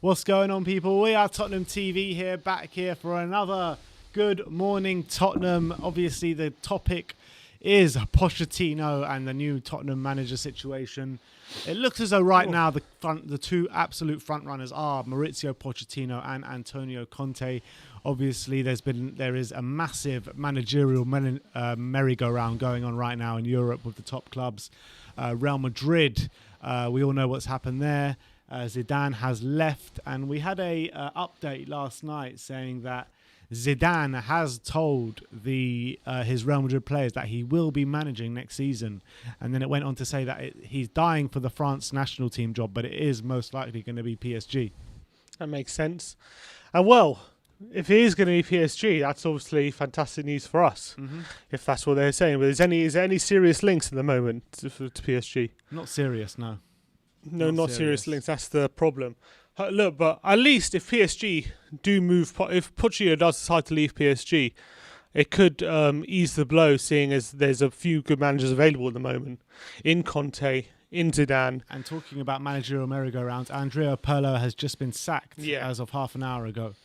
What's going on, people? We are Tottenham TV here, back here for another Good Morning Tottenham. Obviously, the topic is Pochettino and the new Tottenham manager situation. It looks as though right now the two absolute front runners are Mauricio Pochettino and Antonio Conte. Obviously, there is a massive managerial merry-go-round going on right now in Europe with the top clubs. Real Madrid, we all know what's happened there. Zidane has left, and we had a update last night saying that Zidane has told his Real Madrid players that he will be managing next season, and then it went on to say that he's dying for the France national team job, but it is most likely going to be PSG. That makes sense. And well, if it is going to be PSG, that's obviously fantastic news for us, if that's what they're saying. But is there any serious links at the moment to PSG? Not serious, no. No, not serious links. That's the problem. Look, but at least if PSG do move, if Pochettino does decide to leave PSG, it could ease the blow, seeing as there's a few good managers available at the moment in Conte, in Zidane. And talking about managerial merry-go-rounds, Andrea Pirlo has just been sacked as of half an hour ago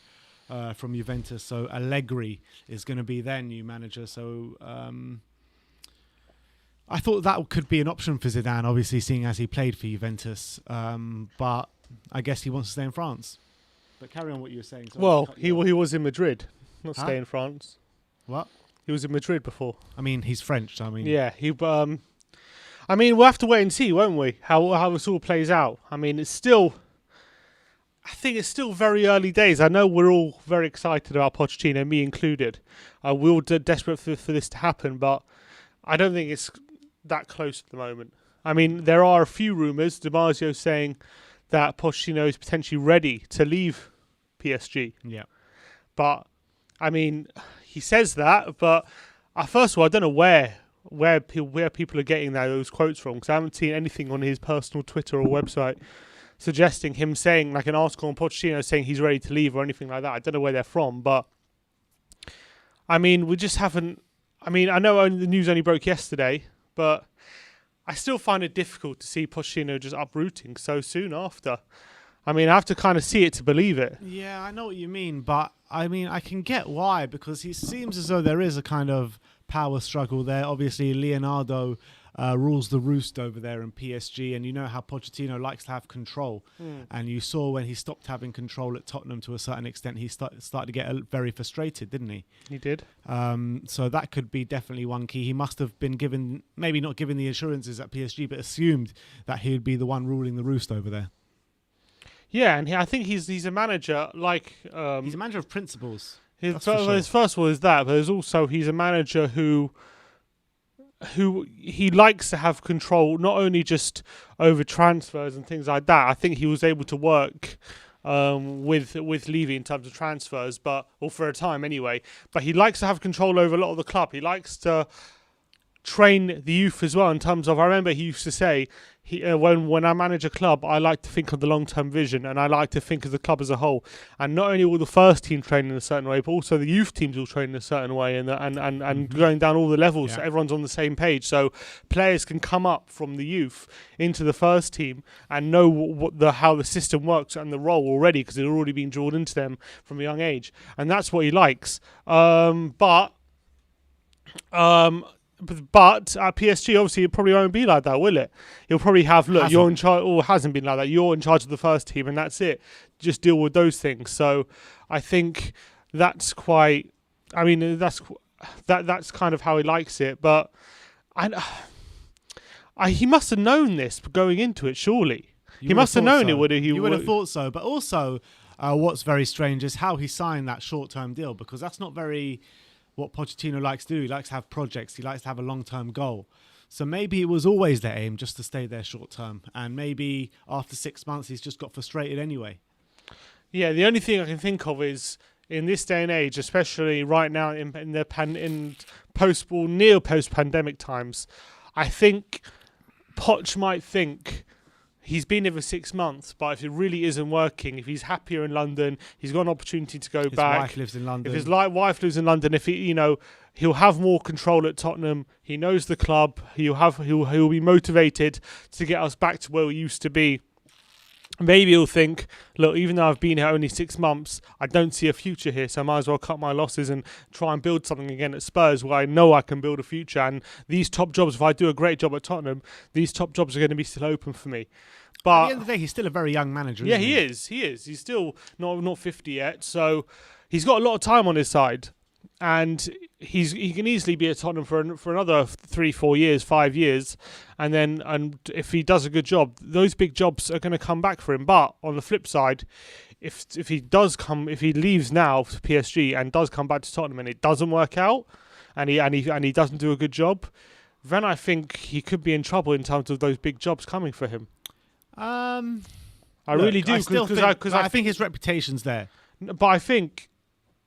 from Juventus. So Allegri is going to be their new manager. So I thought that could be an option for Zidane, obviously, seeing as he played for Juventus. But I guess he wants to stay in France. But carry on what you were saying. Well, he was in Madrid, not stay in France. What? He was in Madrid before. I mean, he's French. I mean, yeah. I mean, we'll have to wait and see, won't we? How this all plays out. I mean, I think it's still very early days. I know we're all very excited about Pochettino, me included. We're all desperate for this to happen, but I don't think it's that close at the moment. I mean, there are a few rumours. DiMarzio saying that Pochettino is potentially ready to leave PSG. Yeah. But, I mean, he says that, but first of all, I don't know where people are getting those quotes from, because I haven't seen anything on his personal Twitter or website suggesting him saying, like an article on Pochettino saying he's ready to leave or anything like that. I don't know where they're from, but I mean, we just haven't. I mean, I know the news only broke yesterday, but I still find it difficult to see Pochettino just uprooting so soon after. I mean, I have to kind of see it to believe it. Yeah, I know what you mean, but I mean, I can get why, because he seems as though there is a kind of power struggle there. Obviously, Leonardo rules the roost over there in PSG, and you know how Pochettino likes to have control. And you saw when he stopped having control at Tottenham to a certain extent, he started to get very frustrated, didn't he? He did. So that could be definitely one key. He must have been given, maybe not given the assurances at PSG, but assumed that he would be the one ruling the roost over there. Yeah, and I think he's a manager like... he's a manager of principles. First of all is that, but there's also he's a manager who he likes to have control, not only just over transfers and things like that. I think he was able to work with Levy in terms of transfers, or for a time anyway. But he likes to have control over a lot of the club. He likes to train the youth as well, in terms of, I remember he used to say, when I manage a club, I like to think of the long-term vision, and I like to think of the club as a whole. And not only will the first team train in a certain way, but also the youth teams will train in a certain way, and going down all the levels, so everyone's on the same page. So players can come up from the youth into the first team and know how the system works and the role already, because it's already been drilled into them from a young age. And that's what he likes. But at PSG, obviously, it probably won't be like that, will it? He'll probably have, you're in charge, or hasn't been like that. You're in charge of the first team, and that's it. Just deal with those things. So I think that's quite. I mean, that's kind of how he likes it. But he must have known this going into it. Surely he must have known it. You would have thought so. But also, what's very strange is how he signed that short-term deal, because that's not very. What Pochettino likes to do. He likes to have projects. He likes to have a long-term goal. So maybe it was always their aim just to stay there short-term. And maybe after 6 months, he's just got frustrated anyway. Yeah, the only thing I can think of is, in this day and age, especially right now in post-pandemic times, I think Poch might think he's been here for 6 months, but if it really isn't working, if he's happier in London, he's got an opportunity to go back. His wife lives in London. If his wife lives in London, if he'll have more control at Tottenham. He knows the club. He'll be motivated to get us back to where we used to be. Maybe he'll think, look, even though I've been here only 6 months, I don't see a future here, so I might as well cut my losses and try and build something again at Spurs where I know I can build a future. And these top jobs, if I do a great job at Tottenham, these top jobs are going to be still open for me. But at the end of the day, he's still a very young manager. yeah, Isn't he is. He is. He's still not 50 yet, so he's got a lot of time on his side. And he can easily be at Tottenham for another 3-4 years, 5 years, and if he does a good job, those big jobs are going to come back for him. But on the flip side, if he leaves now to PSG and does come back to Tottenham and it doesn't work out, and he doesn't do a good job, then I think he could be in trouble in terms of those big jobs coming for him. I really do, because I think his reputation's there. But I think,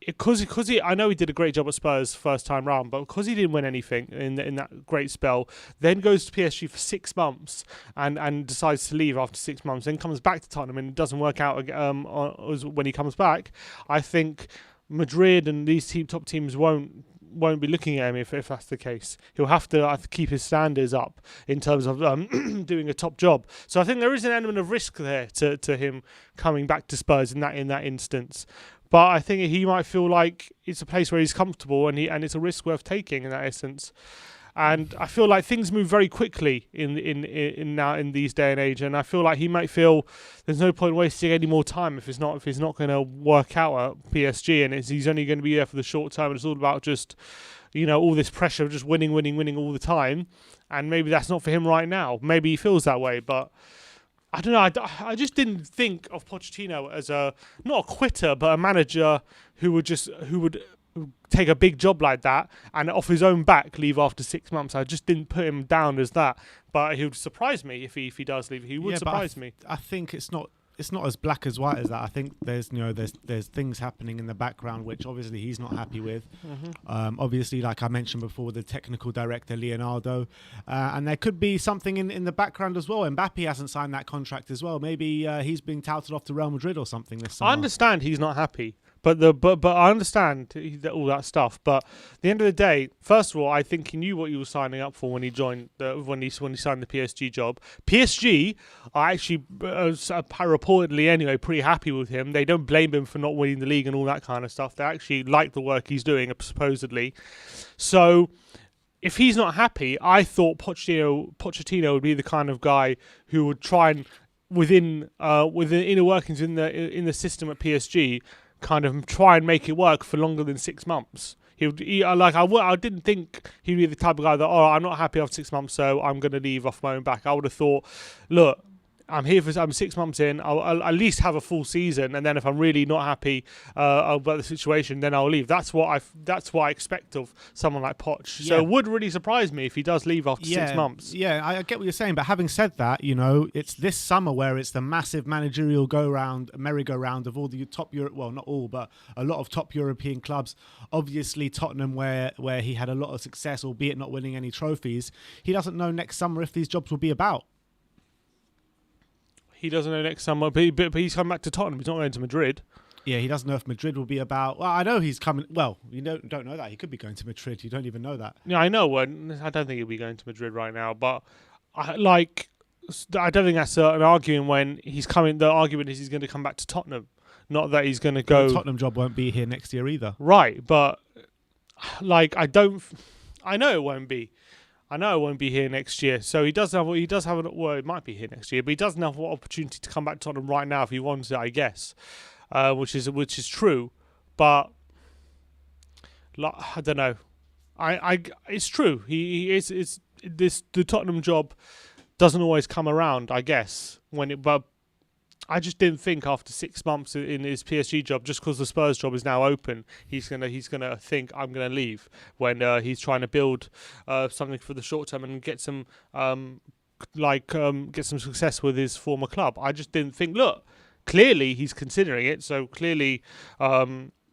because I know he did a great job at Spurs first time round, but because he didn't win anything in that great spell, then goes to PSG for 6 months and decides to leave after 6 months, then comes back to Tottenham and it doesn't work out when he comes back. I think Madrid and these top teams won't be looking at him if that's the case. He'll have to keep his standards up in terms of doing a top job. So I think there is an element of risk there to him coming back to Spurs in that instance. But I think he might feel like it's a place where he's comfortable and it's a risk worth taking in that essence. And I feel like things move very quickly in now in these day and age, and I feel like he might feel there's no point wasting any more time if it's not going to work out at PSG, and he's only going to be there for the short term. And it's all about just all this pressure of just winning all the time, and maybe that's not for him right now. Maybe he feels that way, but I don't know. I just didn't think of Pochettino as not a quitter, but a manager who would take a big job like that and off his own back leave after 6 months. I just didn't put him down as that. But he would surprise me if he does leave. He would surprise me. I think it's not as black as white as that. I think there's things happening in the background which obviously he's not happy with. Mm-hmm. Obviously, like I mentioned before, the technical director Leonardo, and there could be something in the background as well. Mbappe hasn't signed that contract as well. Maybe he's being touted off to Real Madrid or something this summer. I understand he's not happy. But I understand all that stuff. But at the end of the day, first of all, I think he knew what he was signing up for when he joined when he signed the PSG job. PSG are actually reportedly anyway pretty happy with him. They don't blame him for not winning the league and all that kind of stuff. They actually like the work he's doing supposedly. So if he's not happy, I thought Pochettino would be the kind of guy who would try and within the inner workings in the system at PSG, kind of try and make it work for longer than 6 months. I didn't think he'd be the type of guy that, I'm not happy after 6 months, so I'm going to leave off my own back. I would have thought, look, I'm 6 months in. I'll at least have a full season, and then if I'm really not happy about the situation, then I'll leave. That's what I expect of someone like Poch. Yeah. So it would really surprise me if he does leave after 6 months. Yeah, I get what you're saying, but having said that, it's this summer where it's the massive managerial merry-go-round of all the top Europe. Well, not all, but a lot of top European clubs. Obviously, Tottenham, where he had a lot of success, albeit not winning any trophies. He doesn't know next summer if these jobs will be about. He doesn't know next summer, but he's coming back to Tottenham. He's not going to Madrid. Yeah, he doesn't know if Madrid will be about. Well, I know he's coming. Well, you don't know that. He could be going to Madrid. You don't even know that. Yeah, I know. I don't think he'll be going to Madrid right now, but I don't think that's an argument when he's coming. The argument is he's going to come back to Tottenham, not that he's going to go. The Tottenham job won't be here next year either. Right, but I know it won't be. I know it won't be here next year, so he does have. Well, it might be here next year, but he doesn't have an opportunity to come back to Tottenham right now if he wants it, I guess, which is true. But I don't know. It's true. The Tottenham job doesn't always come around, I guess. But I just didn't think after 6 months in his PSG job, just because the Spurs job is now open, he's gonna think I'm gonna leave when he's trying to build something for the short term and get some get some success with his former club. I just didn't think. Look, clearly he's considering it. So clearly,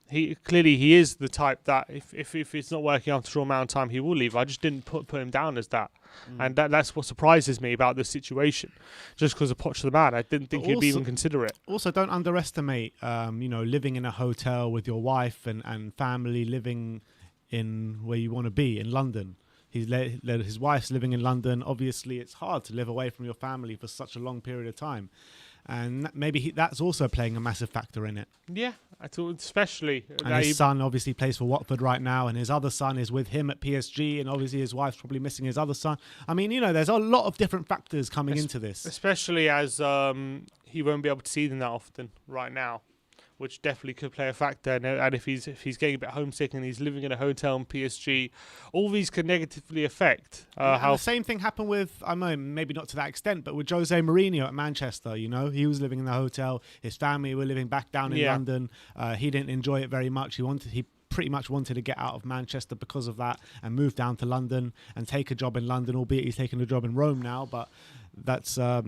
he is the type that if it's not working after a amount of time, he will leave. I just didn't put him down as that. And that's what surprises me about this situation. Just because of Poch the man, I didn't think he'd even consider it. Also, don't underestimate, living in a hotel with your wife and family, living in where you want to be in London. His wife's living in London. Obviously, it's hard to live away from your family for such a long period of time. and maybe that's also playing a massive factor in it. Yeah, especially. And his son obviously plays for Watford right now, and his other son is with him at PSG, and obviously his wife's probably missing his other son. I mean, there's a lot of different factors coming into this. Especially as he won't be able to see them that often right now, which definitely could play a factor. And if he's getting a bit homesick and he's living in a hotel in PSG, all these could negatively affect how. The same thing happened with, I know, maybe not to that extent, but with Jose Mourinho at Manchester. He was living in the hotel. His family were living back down in London. He didn't enjoy it very much. He pretty much wanted to get out of Manchester because of that and move down to London and take a job in London, albeit he's taking a job in Rome now, but that's a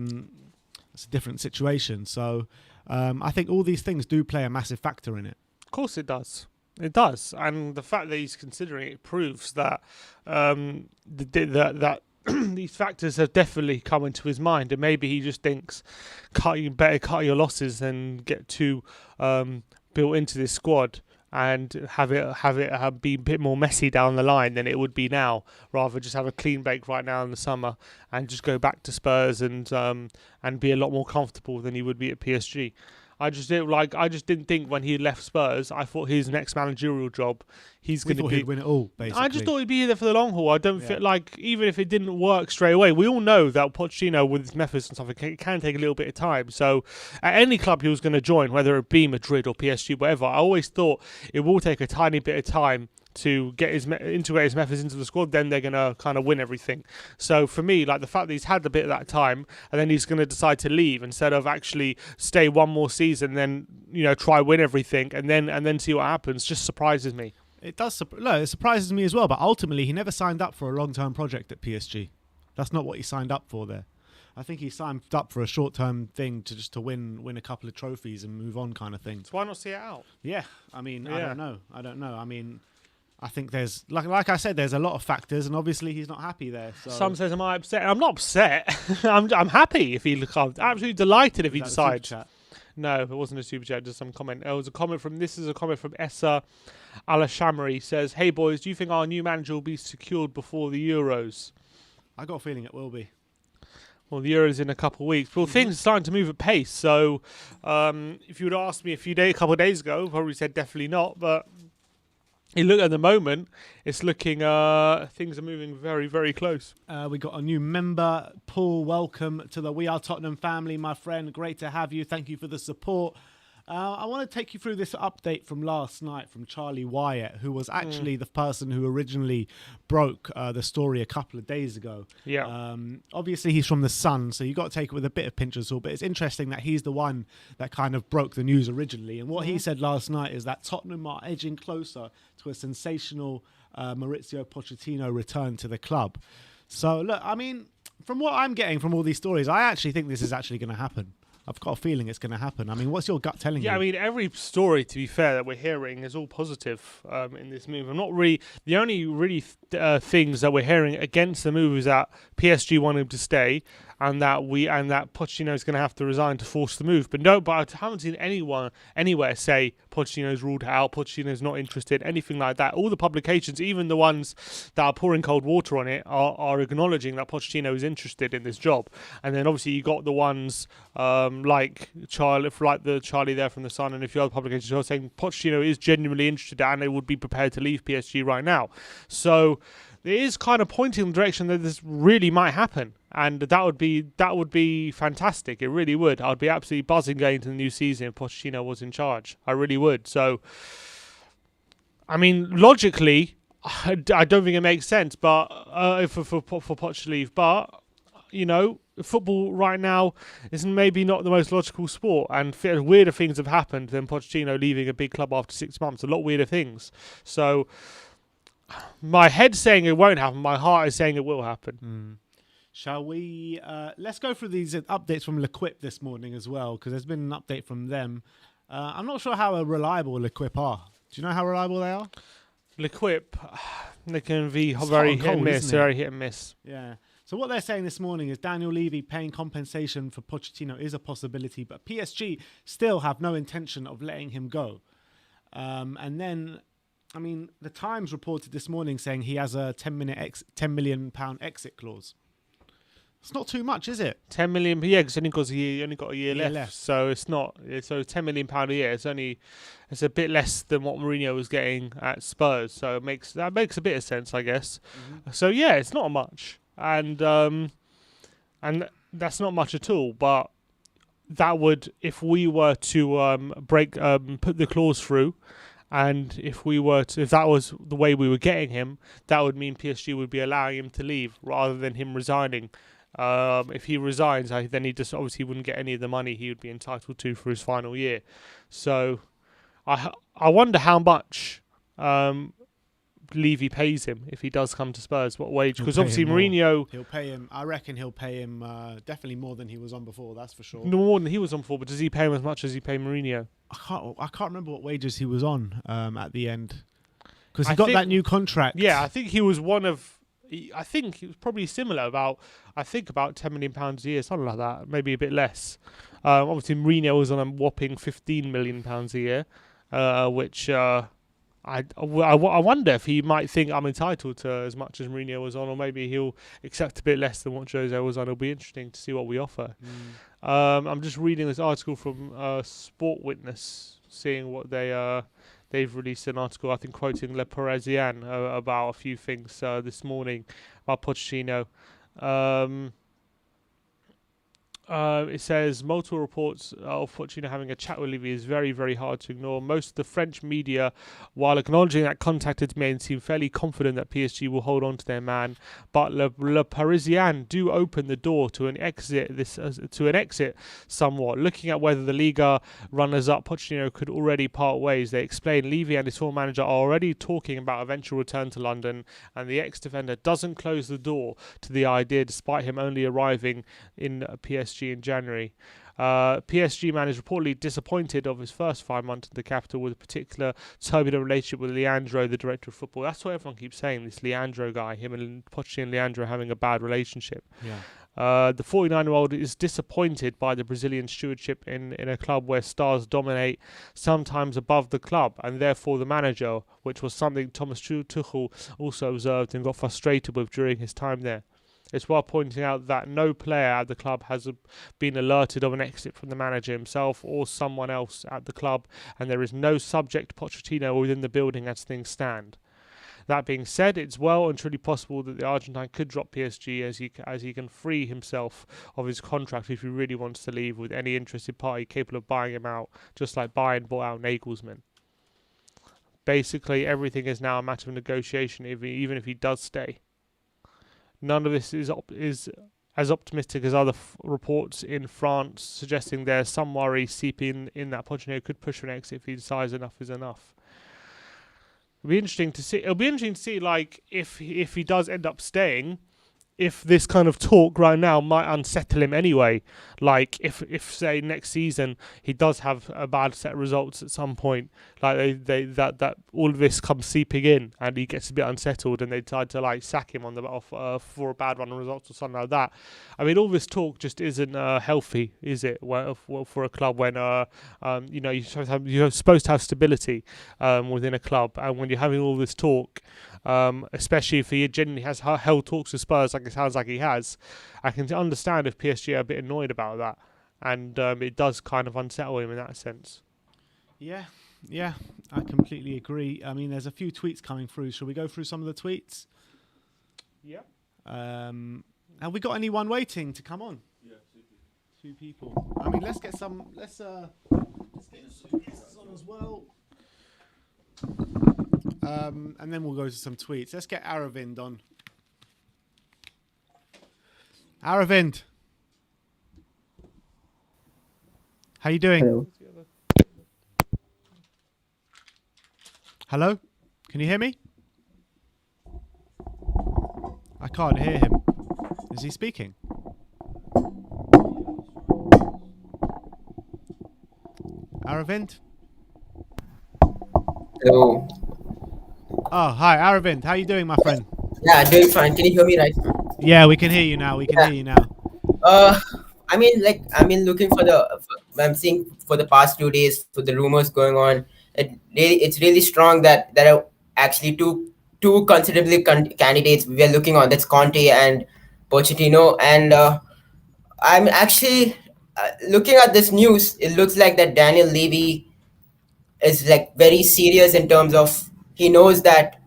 different situation. So I think all these things do play a massive factor in it. Of course it does. It does. And the fact that he's considering it proves that that these factors have definitely come into his mind, and maybe he just thinks better cut your losses than get too built into this squad and have it be a bit more messy down the line than it would be now. Rather just have a clean break right now in the summer and just go back to Spurs and be a lot more comfortable than he would be at PSG. I just didn't think when he left Spurs. I thought his next managerial job, he'd win it all. Basically, I just thought he'd be there for the long haul. I don't feel like, even if it didn't work straight away, we all know that Pochettino with his methods and stuff, it can take a little bit of time. So at any club he was going to join, whether it be Madrid or PSG, whatever, I always thought it will take a tiny bit of time to get integrate his methods into the squad. Then they're going to kind of win everything. So for me, like the fact that he's had a bit of that time and then he's going to decide to leave instead of actually stay one more season, then try win everything and then see what happens, just surprises me. It does. It surprises me as well. But ultimately, he never signed up for a long-term project at PSG. That's not what he signed up for there. I think he signed up for a short-term thing to win a couple of trophies and move on, kind of thing. So why not see it out? Yeah, I mean, I don't know. I mean, I think there's like I said, there's a lot of factors, and obviously he's not happy there. So. Some says, "Am I upset?" I'm not upset. I'm happy if he looks. I'm absolutely delighted if he decides. No, it wasn't a super chat. Just some comment. It was a comment from. This is a comment from Essa Alashamri. Says, "Hey boys, do you think our new manager will be secured before the Euros?" I got a feeling it will be. Well, the Euros in a couple of weeks. Well, things are starting to move at pace. So, if you would ask me a couple of days ago, I probably said definitely not. But you look at the moment, it's looking, things are moving very, very close. We got a new member, Paul. Welcome to the We Are Tottenham family, my friend. Great to have you. Thank you for the support. I want to take you through this update from last night from Charlie Wyatt, who was actually the person who originally broke the story a couple of days ago. Yeah. Obviously, he's from The Sun, so you've got to take it with a bit of pinch of salt, but it's interesting that he's the one that kind of broke the news originally. And what he said last night is that Tottenham are edging closer to a sensational Maurizio Pochettino return to the club. So, look, I mean, from what I'm getting from all these stories, I actually think this is actually going to happen. I've got a feeling it's going to happen. I mean, what's your gut telling you? Yeah, I mean, every story, to be fair, that we're hearing is all positive in this move. I'm not really... The only really things that we're hearing against the move is that PSG want him to stay and that Pochettino is going to have to resign to force the move. But I haven't seen anyone anywhere say Pochettino's ruled out, Pochettino's not interested, anything like that. All the publications, even the ones that are pouring cold water on it, are acknowledging that Pochettino is interested in this job. And then obviously you got the ones like the Charlie there from The Sun and a few other publications who are saying Pochettino is genuinely interested and they would be prepared to leave PSG right now. So it is kind of pointing in the direction that this really might happen, and that would be fantastic. It really would. I'd be absolutely buzzing going into the new season if Pochettino was in charge. I really would. So, I mean, logically, I don't think it makes sense, but for Poch to leave. But football right now is maybe not the most logical sport, and weirder things have happened than Pochettino leaving a big club after 6 months. A lot weirder things. So my head's saying it won't happen. My heart is saying it will happen. Shall we? Let's go through these updates from L'Equipe this morning as well, because there's been an update from them. I'm not sure how reliable L'Equipe are. Do you know how reliable they are? L'Equipe, they can be very hit and miss. Very hit and miss. Yeah. So what they're saying this morning is Daniel Levy paying compensation for Pochettino is a possibility, but PSG still have no intention of letting him go. And then, I mean, the Times reported this morning saying he has a £10 million exit clause. It's not too much, is it? 10 million, yeah, because only got a year left, so it's not. So £10 million a year. It's a bit less than what Mourinho was getting at Spurs. So that makes a bit of sense, I guess. Mm-hmm. So yeah, it's not much, and that's not much at all. But that would, if we were to put the clause through, and if that was the way we were getting him, that would mean PSG would be allowing him to leave rather than him resigning. If he resigns, then he just obviously wouldn't get any of the money he would be entitled to for his final year. So I wonder how much Levy pays him if he does come to Spurs. What wage? Because obviously Mourinho, he'll pay him. I reckon he'll pay him definitely more than he was on before. That's for sure. No more than he was on before. But does he pay him as much as he paid Mourinho? I can't remember what wages he was on at the end, because he got that new contract. Yeah, I think he was one of. I think it was probably similar, about £10 million a year, something like that, maybe a bit less. Obviously, Mourinho was on a whopping £15 million a year, which I wonder if he might think I'm entitled to as much as Mourinho was on, or maybe he'll accept a bit less than what Jose was on. It'll be interesting to see what we offer. I'm just reading this article from Sport Witness, seeing what they've released an article, I think, quoting Le Parisien about a few things this morning about Pochettino. It says multiple reports of Pochettino having a chat with Levy is very, very hard to ignore. Most of the French media, while acknowledging that contact had been made, seem fairly confident that PSG will hold on to their man. But Le Parisien do open the door to an exit. Somewhat. Looking at whether the Liga runners-up Pochettino could already part ways, they explain Levy and his former manager are already talking about eventual return to London, and the ex-defender doesn't close the door to the idea, despite him only arriving in PSG in January. PSG man is reportedly disappointed of his first 5 months in the capital, with a particular turbulent relationship with Leandro, the director of football. That's what everyone keeps saying, this Leandro guy, him and Pochettino and Leandro having a bad relationship. Yeah. The 49-year-old is disappointed by the Brazilian stewardship in a club where stars dominate, sometimes above the club, and therefore the manager, which was something Thomas Tuchel also observed and got frustrated with during his time there. It's worth pointing out that no player at the club has been alerted of an exit from the manager himself or someone else at the club, and there is no subject Pochettino within the building as things stand. That being said, it's well and truly possible that the Argentine could drop PSG as he can free himself of his contract if he really wants to leave, with any interested party capable of buying him out, just like Bayern bought out Nagelsmann. Basically, everything is now a matter of negotiation, even if he does stay. None of this is as optimistic as other reports in France, suggesting there's some worry seeping in that Pochettino could push for an exit if he decides enough is enough. It'll be interesting to see, like, if he does end up staying, if this kind of talk right now might unsettle him anyway. Like, if say next season he does have a bad set of results at some point, like that all of this comes seeping in and he gets a bit unsettled and they decide to like sack him on the off for a bad run of results or something like that. I mean, all this talk just isn't healthy, is it? Well, for a club when you're supposed to have stability within a club, and when you're having all this talk. Especially if he genuinely has held talks with Spurs like it sounds like he has, I can understand if PSG are a bit annoyed about that, and it does kind of unsettle him in that sense. Yeah, I completely agree. I mean, there's a few tweets coming through. Shall we go through some of the tweets? Yeah. Have we got anyone waiting to come on? Yeah, two people. I mean, let's get some. Let's get some guests on as well. And then we'll go to some tweets. Let's get Aravind on. Aravind, how you doing? Hello. Hello? Can you hear me? I can't hear him. Is he speaking? Aravind? Hello. Oh, hi, Aravind. How you doing, my friend? Yeah, doing fine. Can you hear me right? Yeah, we can hear you now. Hear you now. Looking I'm seeing for the past 2 days for the rumors going on. It's really strong that there are actually two considerably candidates we are looking on. That's Conte and Pochettino, and I'm actually looking at this news. It looks like that Daniel Levy is like very serious in terms of he knows that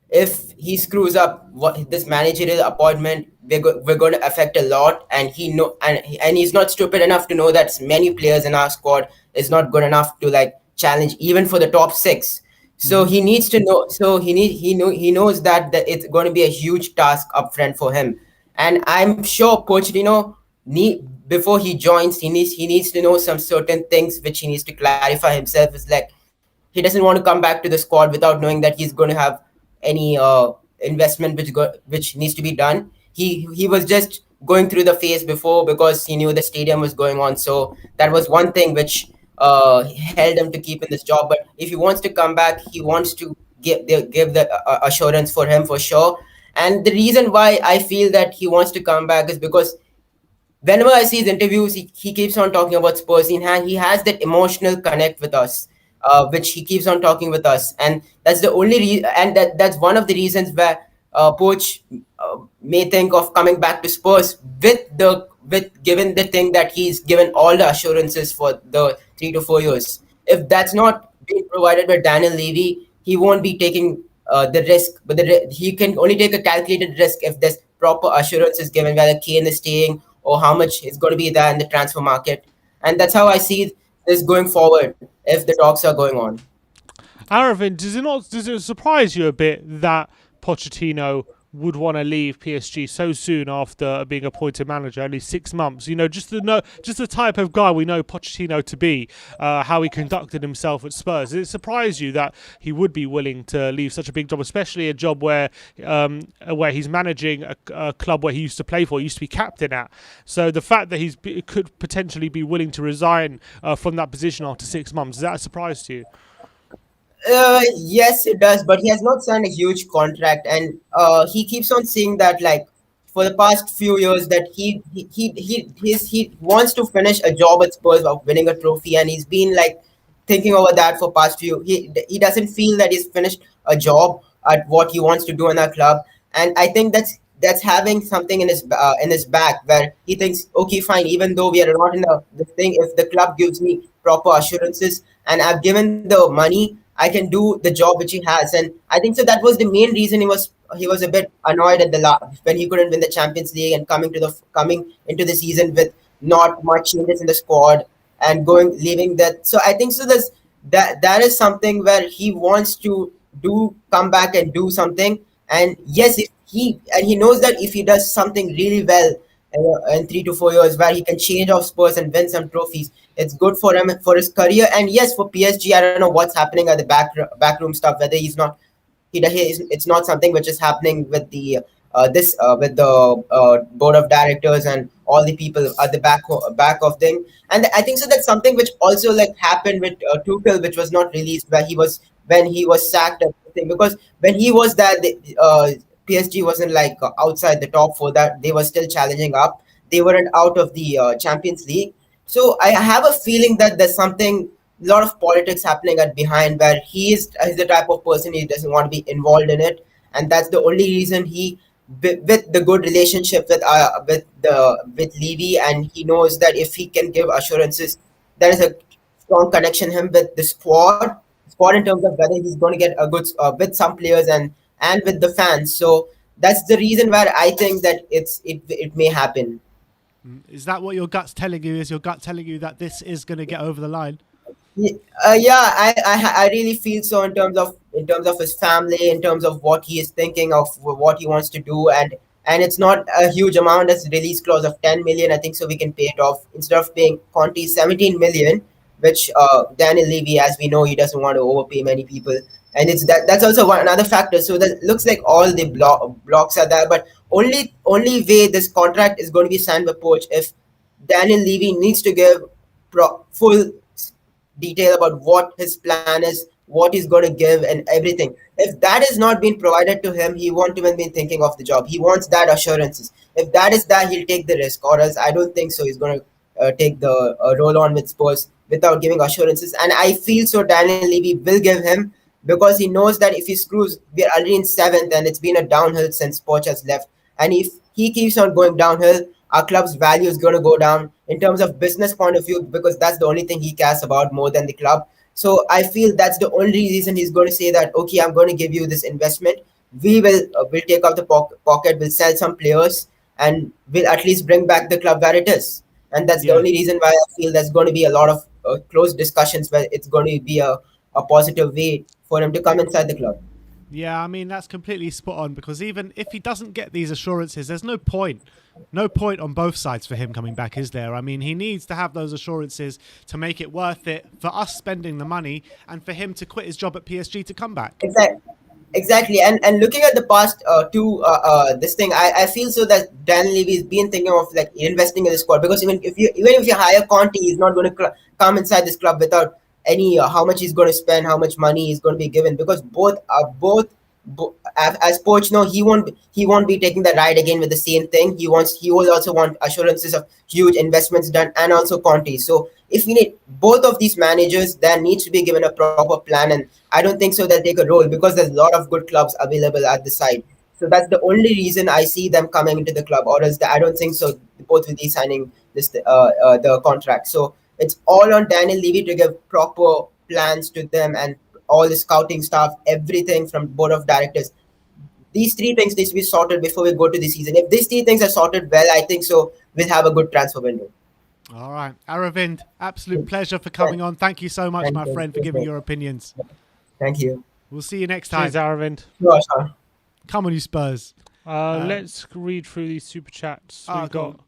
if he screws up what this managerial appointment, we're going to affect a lot, and he know and he's not stupid enough to know that many players in our squad is not good enough to like challenge even for the top six. So Hmm. he needs to know. So he knows that it's going to be a huge task up front for him, and I'm sure Pochettino need before he joins, he needs to know some certain things which he needs to clarify himself. Is like he doesn't want to come back to the squad without knowing that he's going to have any investment which needs to be done. He was just going through the phase before because he knew the stadium was going on. So that was one thing which held him to keep in this job. But if he wants to come back, he wants to give the assurance for him for sure. And the reason why I feel that he wants to come back is because whenever I see his interviews, he keeps on talking about Spurs. He has that emotional connect with us, which he keeps on talking with us, and that's the only and that's one of the reasons where Poch may think of coming back to Spurs with given the thing that he's given all the assurances for the 3 to 4 years. If that's not being provided by Daniel Levy, he won't be taking the risk. But he can only take a calculated risk if there's proper assurance is given whether Kane is staying or how much is going to be there in the transfer market. And that's how I see this going forward if the talks are going on. Aravind, does it surprise you a bit that Pochettino would want to leave PSG so soon after being appointed manager, only 6 months? Just the type of guy we know Pochettino to be, how he conducted himself at Spurs. Does it surprise you that he would be willing to leave such a big job, especially a job where he's managing a club where he used to play for, he used to be captain at? So the fact that could potentially be willing to resign from that position after 6 months, is that a surprise to you? Yes, it does, but he has not signed a huge contract, and he keeps on saying that like for the past few years that he wants to finish a job at Spurs of winning a trophy, and he's been like thinking over that for past few. He doesn't feel that he's finished a job at what he wants to do in our club, and I think that's having something in his back where he thinks, okay, fine, even though we are not in the thing, if the club gives me proper assurances and I've given the money, I can do the job which he has. And I think so that was the main reason he was a bit annoyed at when he couldn't win the Champions League and coming into the season with not much changes in the squad and going leaving that. So I think so that is something where he wants to do come back and do something. And yes, if he knows that if he does something really well in 3 to 4 years where he can change off Spurs and win some trophies, it's good for him for his career. And yes, for PSG, I don't know what's happening at the backroom stuff. Whether he's not it's not something which is happening with the this with the board of directors and all the people at the back of thing. And I think so that's something which also like happened with Tuchel, which was not released where he was when he was sacked and everything. Because when he was there, PSG wasn't like outside the top four, that they were still challenging up. They weren't out of the Champions League. So I have a feeling that there's something, a lot of politics happening at behind where he's the type of person he doesn't want to be involved in it, and that's the only reason with the good relationship with Levy, and he knows that if he can give assurances, there is a strong connection him with the squad in terms of whether he's going to get a good with some players and with the fans. So that's the reason where I think that it may happen. Is that what your gut's telling you? Is your gut telling you that this is going to get over the line? Yeah, I really feel so in terms of his family, in terms of what he is thinking of, what he wants to do, and it's not a huge amount as release clause of 10 million. I think so we can pay it off instead of paying Conte 17 million, which Daniel Levy, as we know, he doesn't want to overpay many people, and that's also another factor. So that looks like all the blocks are there, but only way this contract is going to be signed by Poch if Daniel Levy needs to give full detail about what his plan is, what he's going to give, and everything. If that is not being provided to him, he won't even be thinking of the job. He wants that assurances. If that is that, he'll take the risk, or else I don't think so. He's going to take the roll on with Spurs without giving assurances. And I feel so Daniel Levy will give him because he knows that if he screws, we're already in seventh, and it's been a downhill since Poch has left. And if he keeps on going downhill, our club's value is going to go down in terms of business point of view, because that's the only thing he cares about more than the club. So I feel that's the only reason he's going to say that, okay, I'm going to give you this investment. We'll take out the pocket, we'll sell some players, and we'll at least bring back the club where it is. And that's the Yeah. only reason why I feel there's going to be a lot of close discussions where it's going to be a positive way for him to come inside the club. Yeah, I mean, that's completely spot on, because even if he doesn't get these assurances, there's no point. No point on both sides for him coming back, is there? I mean, he needs to have those assurances to make it worth it for us spending the money and for him to quit his job at PSG to come back. Exactly. And looking at the past this thing, I feel so that Dan Levy's been thinking of like investing in the squad, because even if you hire Conte, he's not going to come inside this club without any how much he's going to spend, how much money he's going to be given, because as Pochettino, he won't be taking the ride again with the same thing. He will also want assurances of huge investments done, and also Conte. So if we need both of these managers, there needs to be given a proper plan, and I don't think so they'll take a role, because there's a lot of good clubs available at the side. So that's the only reason I see them coming into the club, or else I don't think so. Both will be signing the contract. So it's all on Daniel Levy to give proper plans to them, and all the scouting staff, everything from board of directors. These three things need to be sorted before we go to the season. If these three things are sorted well, I think so we'll have a good transfer window. All right. Aravind, absolute pleasure for coming on. Thank you so much, Thank my you. friend, for giving your opinions. Thank you. We'll see you next time. Cheers, Aravind. Sure, sure. Come on, you Spurs. Let's read through these super chats. We've got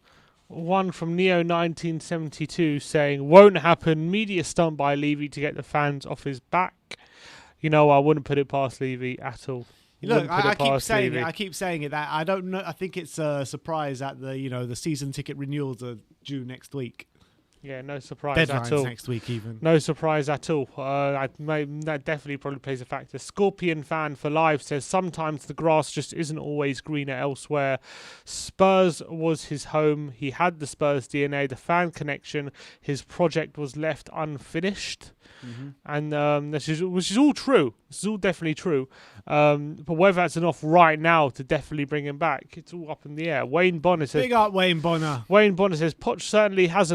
one from Neo1972 saying, won't happen, media stunt by Levy to get the fans off his back. You know, I wouldn't put it past Levy at all. Look, I keep saying it. I keep saying it. That I don't know. I think it's a surprise that the season ticket renewals are due next week. Yeah, no surprise at Deadline's all. next week even. No surprise at all. That definitely probably plays a factor. Scorpion Fan for Life says, sometimes the grass just isn't always greener elsewhere. Spurs was his home. He had the Spurs DNA, the fan connection. His project was left unfinished. Mm-hmm. And which is all true. This is all definitely true. But whether that's enough right now to definitely bring him back, it's all up in the air. Wayne Bonner says, big up Wayne Bonner. Wayne Bonner says, Poch certainly has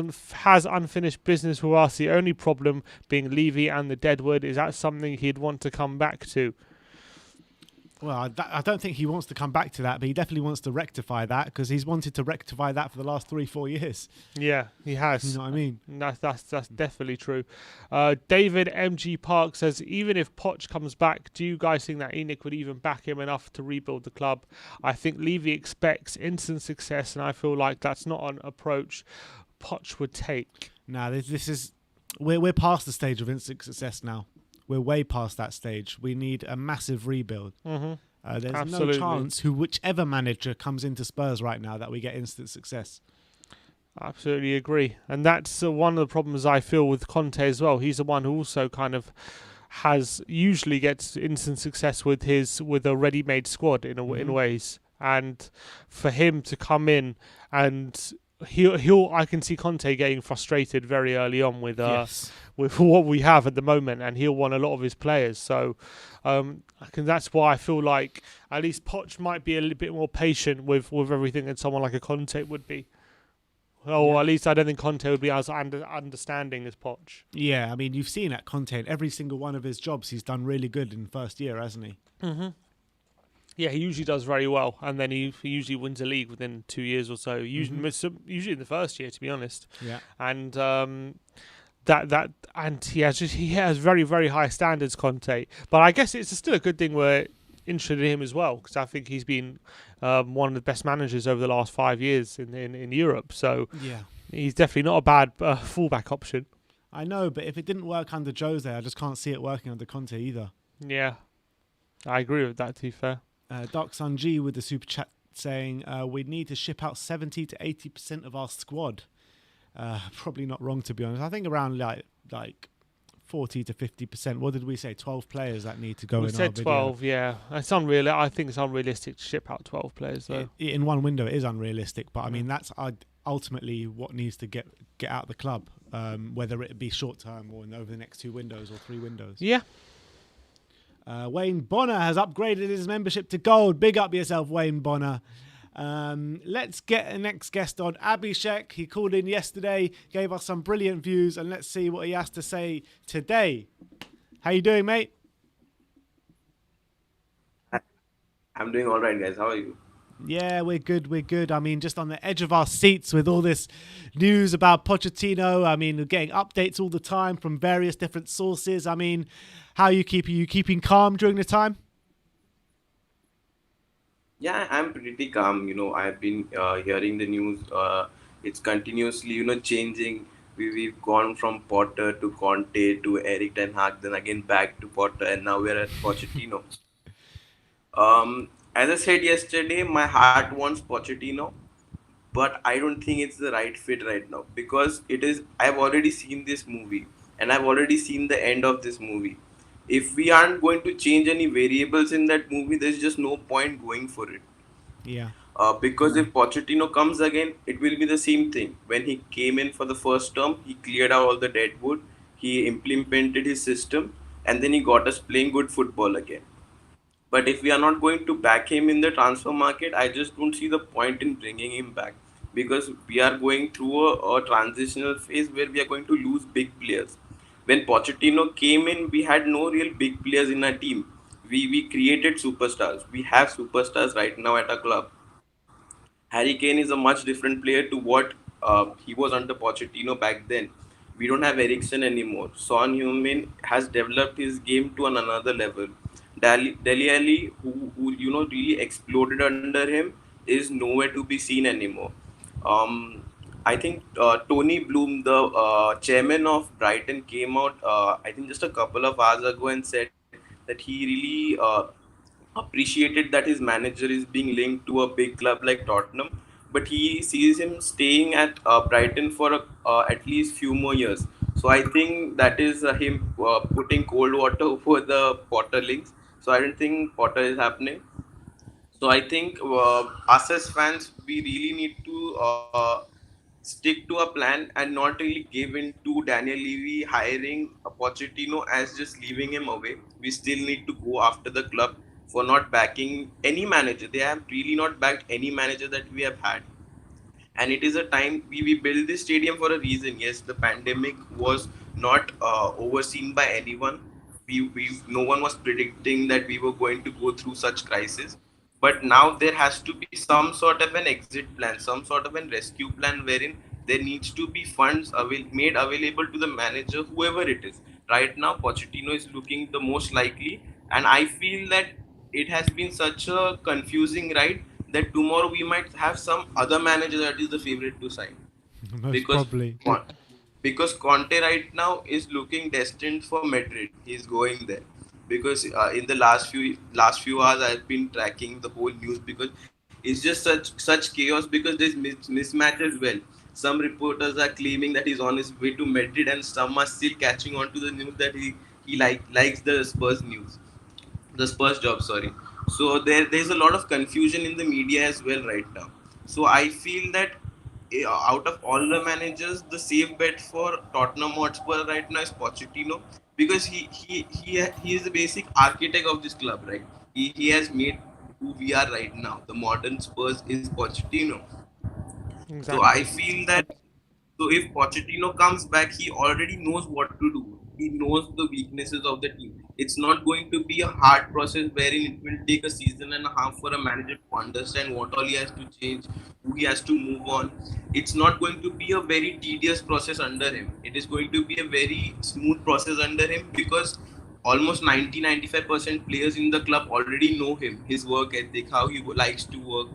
unfinished business with us. The only problem being Levy and the Deadwood. Is that something he'd want to come back to? Well, I don't think he wants to come back to that, but he definitely wants to rectify that, because he's wanted to rectify that for the last 3-4 years. Yeah, he has. You know what I mean? That's definitely true. David MG Park says, even if Poch comes back, do you guys think that Enoch would even back him enough to rebuild the club? I think Levy expects instant success, and I feel like that's not an approach Poch would take. No, this is we're past the stage of instant success now. We're way past that stage. We need a massive rebuild. Mm-hmm. There's Absolutely. no chance whichever manager comes into Spurs right now that we get instant success. Absolutely agree. And that's one of the problems I feel with Conte as well. He's the one who also kind of usually gets instant success with a ready-made squad in ways. And for him to come in and I can see Conte getting frustrated very early on with what we have at the moment, and he'll want a lot of his players. So that's why I feel like at least Poch might be a little bit more patient with everything than someone like a Conte would be. Or at least I don't think Conte would be as understanding as Poch. Yeah, I mean, you've seen at Conte, in every single one of his jobs, he's done really good in the first year, hasn't he? Mm-hmm. Yeah, he usually does very well, and then he usually wins a league within 2 years or so. Usually in the first year, to be honest. Yeah. And he has very, very high standards, Conte. But I guess it's still a good thing we're interested in him as well, because I think he's been one of the best managers over the last 5 years in Europe. So yeah, he's definitely not a bad fullback option. I know, but if it didn't work under Jose, I just can't see it working under Conte either. Yeah, I agree with that, to be fair. Doc Sunji with the super chat saying we need to ship out 70 to 80% of our squad. Probably not wrong, to be honest. I think around like 40 to 50%. What did we say? 12 players that need to go in our video. We said 12, yeah. It's unreal. I think it's unrealistic to ship out 12 players, though. In one window, it is unrealistic, but I mean, that's ultimately what needs to get out the club, whether it be short term or over the next 2 windows or 3 windows. Yeah. Wayne Bonner has upgraded his membership to gold. Big up yourself, Wayne Bonner. Let's get the next guest on, Abhishek. He called in yesterday, gave us some brilliant views, and let's see what he has to say today. How you doing, mate? I'm doing all right, guys. How are you? Yeah, we're good. We're good. I mean, just on the edge of our seats with all this news about Pochettino. I mean, we're getting updates all the time from various different sources. I mean, how are you keeping calm during the time? Yeah, I'm pretty calm. I've been hearing the news. It's continuously, changing. We've gone from Potter to Conte to Eric Ten Hag, then again back to Potter, and now we're at Pochettino. As I said yesterday, my heart wants Pochettino, but I don't think it's the right fit right now because it is. I've already seen this movie, and I've already seen the end of this movie. If we aren't going to change any variables in that movie, there's just no point going for it. Yeah. Because if Pochettino comes again, it will be the same thing. When he came in for the first term, he cleared out all the dead wood, he implemented his system, and then he got us playing good football again. But if we are not going to back him in the transfer market, I just don't see the point in bringing him back because we are going through a transitional phase where we are going to lose big players. When Pochettino came in, we had no real big players in our team. We created superstars. We have superstars right now at our club. Harry Kane is a much different player to what he was under Pochettino back then. We don't have Eriksen anymore. Son Heung-min has developed his game to another level. Dele Alli, who really exploded under him, is nowhere to be seen anymore. Um, I think Tony Bloom, the chairman of Brighton, came out I think just a couple of hours ago and said that he really appreciated that his manager is being linked to a big club like Tottenham, but he sees him staying at Brighton for at least few more years. So I think that is him putting cold water over the Potter links. So I don't think Potter is happening. So I think us as fans, we really need to stick to a plan and not really give in to Daniel Levy hiring a Pochettino as just leaving him away. We still need to go after the club for not backing any manager. They have really not backed any manager that we have had, and it is a time we built this stadium for a reason. Yes, the pandemic was not overseen by anyone. No one was predicting that we were going to go through such crisis, but now there has to be some sort of an exit plan, some sort of an rescue plan wherein there needs to be funds made available to the manager, whoever it is. Right now Pochettino is looking the most likely, and I feel that it has been such a confusing ride that tomorrow we might have some other manager that is the favorite to sign Most because probably. because Conte right now is looking destined for Madrid. He's going there because in the last few hours I've been tracking the whole news because it's just such chaos because there's mismatch as well. Some reporters are claiming that he's on his way to Madrid, and some are still catching on to the news that he likes the Spurs news, the Spurs job. Sorry. So there's a lot of confusion in the media as well right now. So I feel that out of all the managers, the safe bet for Tottenham Hotspur right now is Pochettino because he is the basic architect of this club, right? He has made who we are right now. The modern Spurs is Pochettino. So I Exactly. feel that so if Pochettino comes back, he already knows what to do. He knows the weaknesses of the team. It's not going to be a hard process wherein it will take a season and a half for a manager to understand what all he has to change, who he has to move on. It's not going to be a very tedious process under him. It is going to be a very smooth process under him because almost 90-95% players in the club already know him, his work ethic, how he likes to work,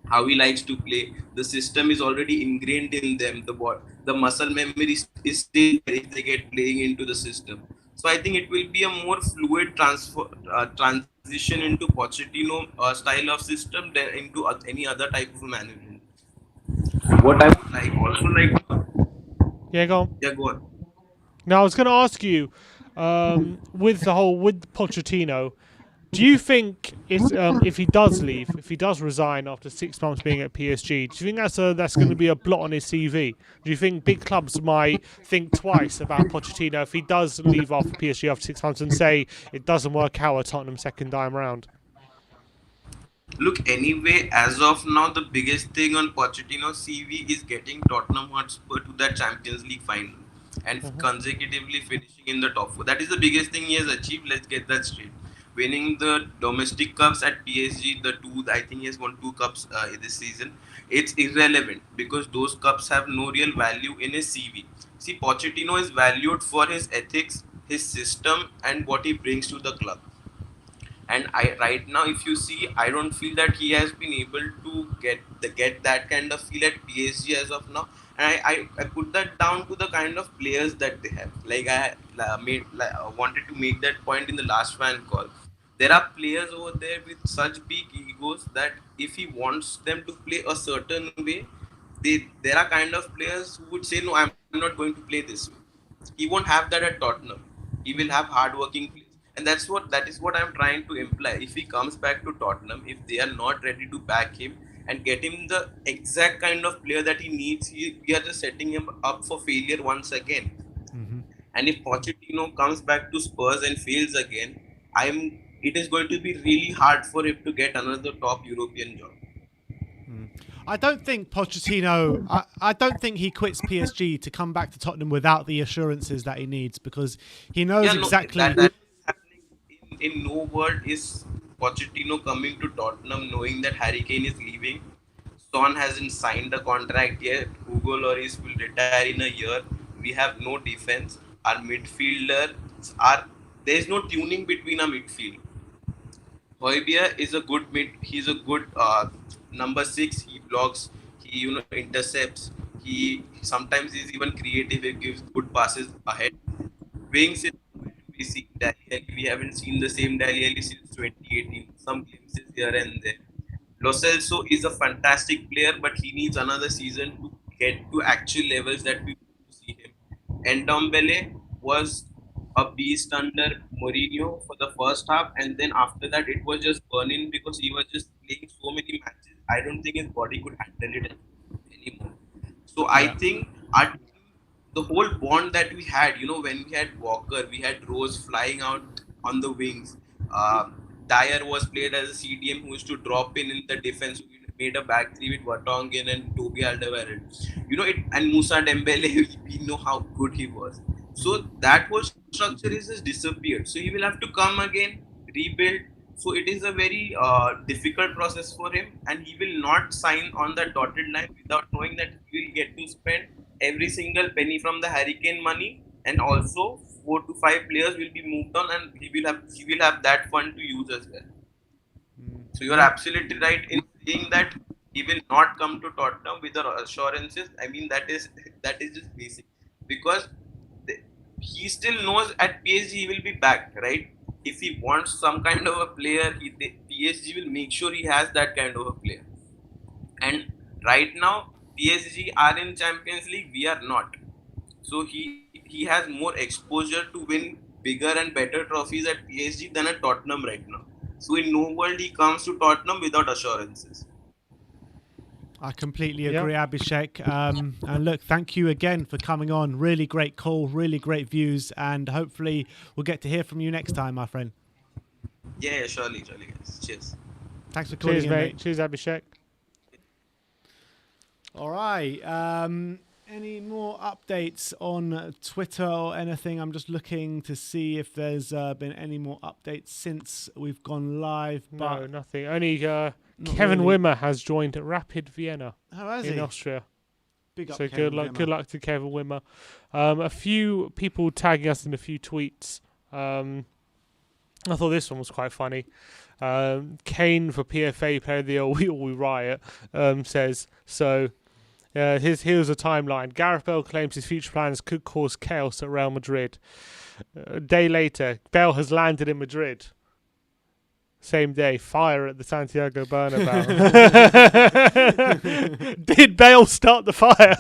how he likes to play. The system is already ingrained in them. The muscle memory is still there if they get playing into the system. So I think it will be a more fluid transition into Pochettino style of system than into any other type of management. What I would like also like, Yeah, go on. yeah, go on. Now I was going to ask you, with Pochettino, do you think it's if he does leave, if he does resign after 6 months being at PSG, do you think that's going to be a blot on his CV? Do you think big clubs might think twice about Pochettino if he does leave after PSG after 6 months and say it doesn't work out at Tottenham second time round? Look, anyway, as of now, the biggest thing on Pochettino's CV is getting Tottenham Hotspur to that Champions League final and consecutively finishing in the top four. That is the biggest thing he has achieved. Let's get that straight. Winning the domestic cups at PSG, the two, I think he has won two cups this season. It's irrelevant because those cups have no real value in his CV. See, Pochettino is valued for his ethics, his system, and what he brings to the club. And I right now, if you see, I don't feel that he has been able to get that kind of feel at PSG as of now. And I put that down to the kind of players that they have. Like wanted to make that point in the last fan call. There are players over there with such big egos that if he wants them to play a certain way, there are kind of players who would say, no, I'm not going to play this way. He won't have that at Tottenham. He will have hard-working players, and that is what I'm trying to imply. If he comes back to Tottenham, if they are not ready to back him and get him the exact kind of player that he needs, we are just setting him up for failure once again. And if Pochettino comes back to Spurs and fails again, I'm it is going to be really hard for him to get another top European job. I don't think Pochettino. I don't think he quits PSG to come back to Tottenham without the assurances that he needs, because he knows Yeah, no, exactly. that is happening in no world is Pochettino coming to Tottenham knowing that Harry Kane is leaving. Son hasn't signed a contract yet. Hugo Lloris will retire in a year. We have no defense. Our midfielders are there is no tuning between our midfield. Hoybier is a good mid. He's a good number six. He blocks. He intercepts. He sometimes is even creative. He gives good passes ahead. Wings is we see Dali Ali. We haven't seen the same Dali Ali since 2018. Some glimpses here and there. Lo Celso is a fantastic player, but he needs another season to get to actual levels that we want to see him. Ndombele was a beast under Mourinho for the first half, and then after that, it was just burning because he was just playing so many matches. I don't think his body could handle it anymore. So I Yeah. think our the whole bond that we had, when we had Walker, we had Rose flying out on the wings. Dyer was played as a CDM who used to drop in the defense. We made a back three with Vertonghen and Toby Alderweireld. And Musa Dembele, we know how good he was. So that whole structure is just disappeared. So he will have to come again, rebuild. So it is a very difficult process for him, and he will not sign on the dotted line without knowing that he will get to spend every single penny from the Hurricane money, and also 4 to 5 players will be moved on, and he will have that fund to use as well. So you are absolutely right in saying that he will not come to Tottenham with the assurances. I mean that is just basic because the, he still knows at PSG he will be back, right? If he wants some kind of a player, PSG will make sure he has that kind of a player. And right now, PSG are in Champions League. We are not. So he has more exposure to win bigger and better trophies at PSG than at Tottenham right now. So in no world he comes to Tottenham without assurances. I completely Yep. agree, Abhishek. And look, thank you again for coming on. Really great call, really great views, and hopefully we'll get to hear from you next time, my friend. Yeah, surely, guys. Cheers. Thanks for calling Cheers, in, mate. mate. Cheers, Abhishek. All right. Any more updates on Twitter or anything? I'm just looking to see if there's been any more updates since we've gone live. But No, nothing. Only not Kevin really. Wimmer has joined Rapid Vienna How has in he? Austria. Big up, So Kevin good Wimmer. luck to Kevin Wimmer. A few people tagging us in a few tweets. I thought this one was quite funny. Kane for PFA Player of the Year, we riot, says, so here's a timeline. Gareth Bale claims his future plans could cause chaos at Real Madrid. A day later, Bale has landed in Madrid. Same day, fire at the Santiago Bernabeu. Did Bale start the fire?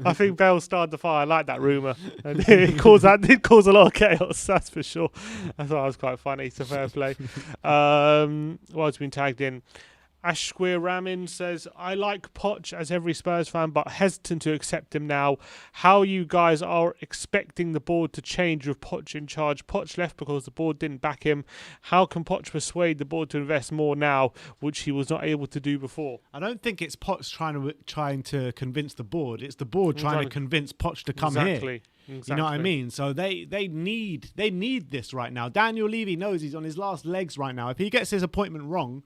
I think Bale started the fire. I like that rumour. And that did cause a lot of chaos, that's for sure. I thought it was quite funny, so fair play. What's been tagged in? Ashquir Ramin says, I like Poch as every Spurs fan, but hesitant to accept him now. How you guys are expecting the board to change with Poch in charge? Poch left because the board didn't back him. How can Poch persuade the board to invest more now, which he was not able to do before? I don't think it's Poch trying to convince the board. It's the board trying to convince Poch to come here. Exactly. You know what I mean? So they need this right now. Daniel Levy knows he's on his last legs right now. If he gets his appointment wrong,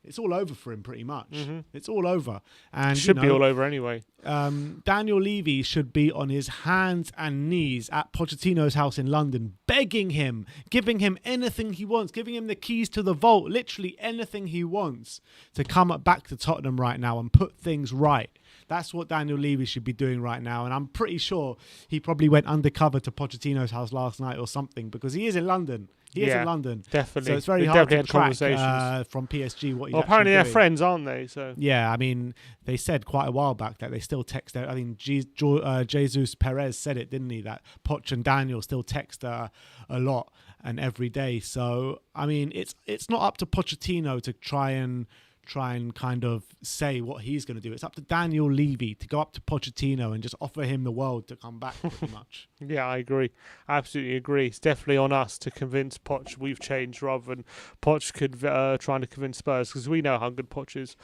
it's all over for him pretty much. It's all over. And Should be all over anyway. Daniel Levy should be on his hands and knees at Pochettino's house in London, begging him, giving him anything he wants, giving him the keys to the vault, literally anything he wants to come back to Tottenham right now and put things right. That's what Daniel Levy should be doing right now. And I'm pretty sure he probably went undercover to Pochettino's house last night or something, because he is in London. He is in London. Definitely. So it's very hard to track from PSG what he's apparently doing. they're friends, aren't they? So yeah, I mean, they said quite a while back that they still text. I think Jesus Perez said it, didn't he? That Poch and Daniel still text a lot and every day. So, I mean, it's not up to Pochettino to try and kind of say what he's going to do. It's up to Daniel Levy to go up to Pochettino and just offer him the world to come back, pretty much. Yeah, I agree. Absolutely agree. It's definitely on us to convince Poch we've changed rather than Poch trying to convince Spurs, because we know how good Poch is.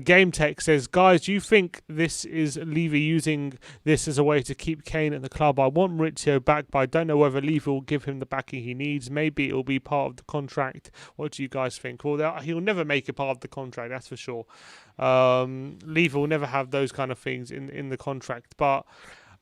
Game Tech says, guys, do you think this is Levy using this as a way to keep Kane at the club? I want Maurizio back, but I don't know whether Levy will give him the backing he needs. Maybe it'll be part of the contract. What do you guys think? Well, he'll never make it part of the contract, that's for sure. Levy will never have those kind of things in the contract, but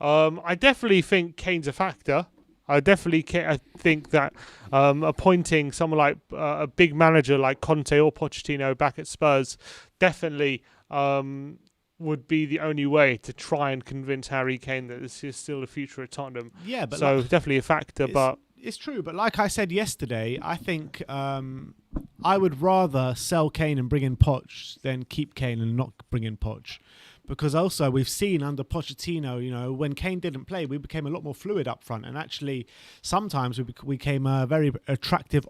I definitely think Kane's a factor. I think that appointing someone like a big manager like Conte or Pochettino back at Spurs definitely would be the only way to try and convince Harry Kane that this is still the future at Tottenham. Yeah, but so definitely a factor. But it's true. But like I said yesterday, I think I would rather sell Kane and bring in Poch than keep Kane and not bring in Poch. Because also we've seen under Pochettino, you know, when Kane didn't play, we became a lot more fluid up front. And actually, sometimes we became a very attractive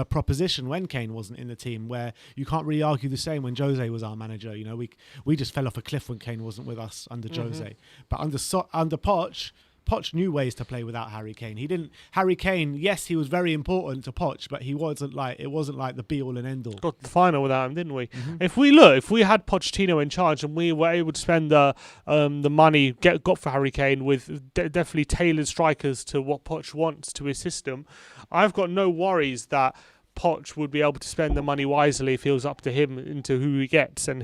proposition when Kane wasn't in the team, where you can't really argue the same when Jose was our manager. You know, we just fell off a cliff when Kane wasn't with us under Jose. But under Poch knew ways to play without Harry Kane. Harry Kane, yes, he was very important to Poch, but it wasn't like the be all and end all. Got the final without him, didn't we? If we had Pochettino in charge and we were able to spend the money got for Harry Kane with definitely tailored strikers to what Poch wants to his system, I've got no worries that Poch would be able to spend the money wisely if it was up to him into who he gets and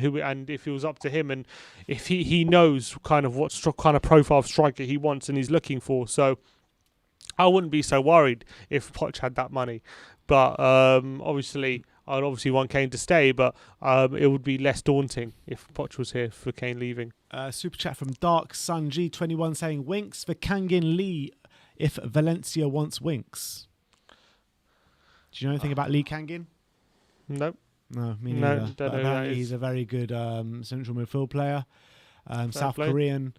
if it was up to him and if he knows kind of what kind of profile of striker he wants and he's looking for. So I wouldn't be so worried if Poch had that money. But obviously I'd want Kane to stay, but it would be less daunting if Poch was here for Kane leaving. Super chat from Dark Sun G21 saying, Winks for Kangin Lee if Valencia wants Winks. Do you know anything about Lee Kangin? Nope. No, me neither. Don't But know who that he's is. a very good central midfield player, South Korean.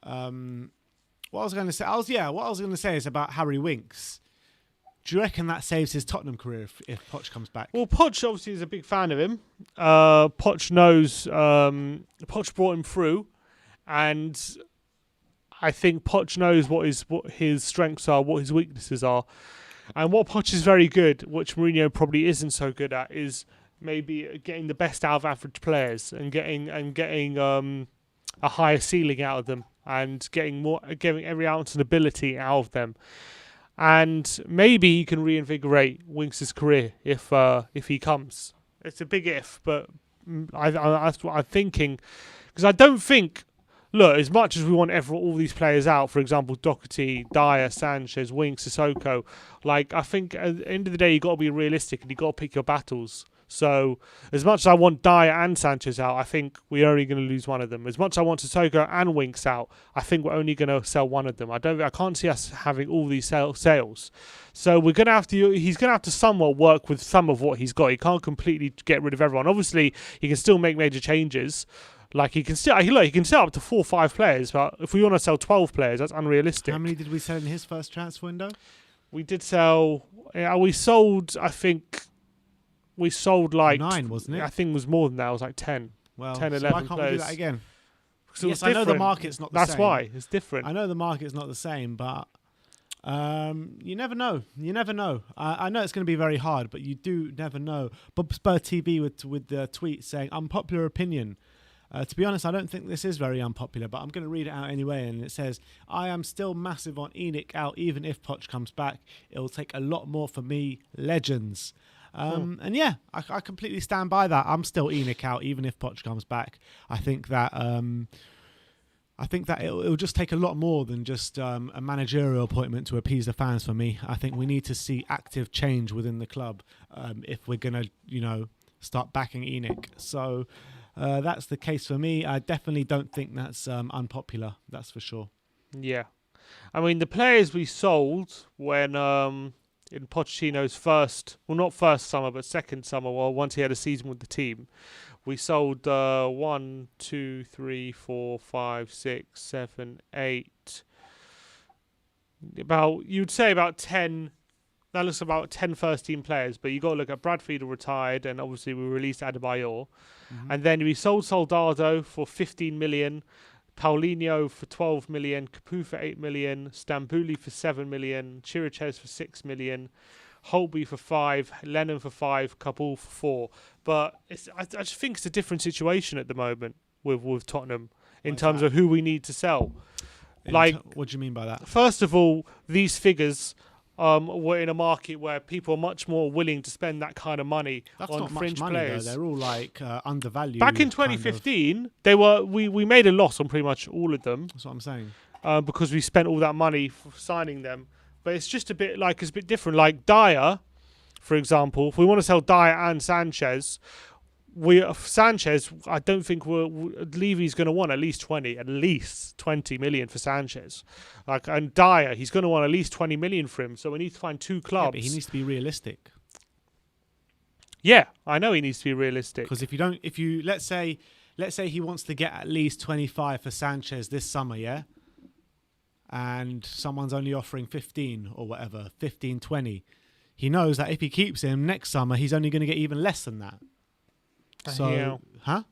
What I was going to say is about Harry Winks. Do you reckon that saves his Tottenham career if Poch comes back? Well, Poch obviously is a big fan of him. Poch knows. Poch brought him through, and I think Poch knows what his strengths are, what his weaknesses are. And what Poch is very good, which Mourinho probably isn't so good at, is maybe getting the best out of average players and getting a higher ceiling out of them and getting every ounce of ability out of them. And maybe he can reinvigorate Winks' career if he comes. It's a big if, but that's what I'm thinking, because I don't think. Look, as much as we want all these players out, for example, Doherty, Dyer, Sanchez, Winks, Sissoko, I think at the end of the day, you've got to be realistic and you've got to pick your battles. So, as much as I want Dyer and Sanchez out, I think we're only going to lose one of them. As much as I want Sissoko and Winks out, I think we're only going to sell one of them. I can't see us having all these sales. So he's going to have to somewhat work with some of what he's got. He can't completely get rid of everyone. Obviously, he can still make major changes. He can sell up to 4 or 5 players, but if we want to sell 12 players, that's unrealistic. How many did we sell in his first transfer window? We did sell. We sold, I think, we sold like 9, wasn't it? I think it was more than that. It was like 10. Well, 10, so 11 why can't we do players. that again? So Yes, I know the different. market's not the That's same. why it's different. I know the market's not the same, but you never know. You never know. I know it's going to be very hard, but you do never know. Bob Spur TV with the tweet saying unpopular opinion. To be honest, I don't think this is very unpopular, but I'm going to read it out anyway. And it says, I am still massive on ENIC out, even if Poch comes back. It'll take a lot more for me. Legends. And yeah, I completely stand by that. I'm still ENIC out, even if Poch comes back. I think that it'll just take a lot more than just a managerial appointment to appease the fans for me. I think we need to see active change within the club if we're going to, start backing ENIC. So that's the case for me. I definitely don't think that's unpopular. That's for sure. Yeah. I mean, the players we sold when in Pochettino's not first summer, but second summer, once he had a season with the team, we sold 1, 2, 3, 4, 5, 6, 7, 8. You'd say about 10. That looks about 10 first team players, but you got to look at Bradfield retired, and obviously we released Adebayor. And then we sold Soldado for 15 million, Paulinho for 12 million, Capu for 8 million, Stambouli for 7 million, Chiriches for 6 million, Holtby for 5, Lennon for 5, Kabul for 4. But I just think it's a different situation at the moment with Tottenham in terms of who we need to sell. What do you mean by that? First of all, these figures were in a market where people are much more willing to spend that kind of money on fringe much money, players. Though. They're all like undervalued. Back in 2015, they were we made a loss on pretty much all of them. That's what I'm saying. Because we spent all that money for signing them. But it's just a bit different. Like Dyer, for example, if we want to sell Dyer and Sanchez, Sanchez, I don't think Levy's going to want at least 20 million for Sanchez. And Dyer, he's going to want at least 20 million for him. So we need to find two clubs. Yeah, but he needs to be realistic. Yeah, I know he needs to be realistic. Because let's say he wants to get at least 25 for Sanchez this summer, yeah? And someone's only offering 15 or whatever, 15, 20. He knows that if he keeps him next summer, he's only going to get even less than that. So, yeah. Huh?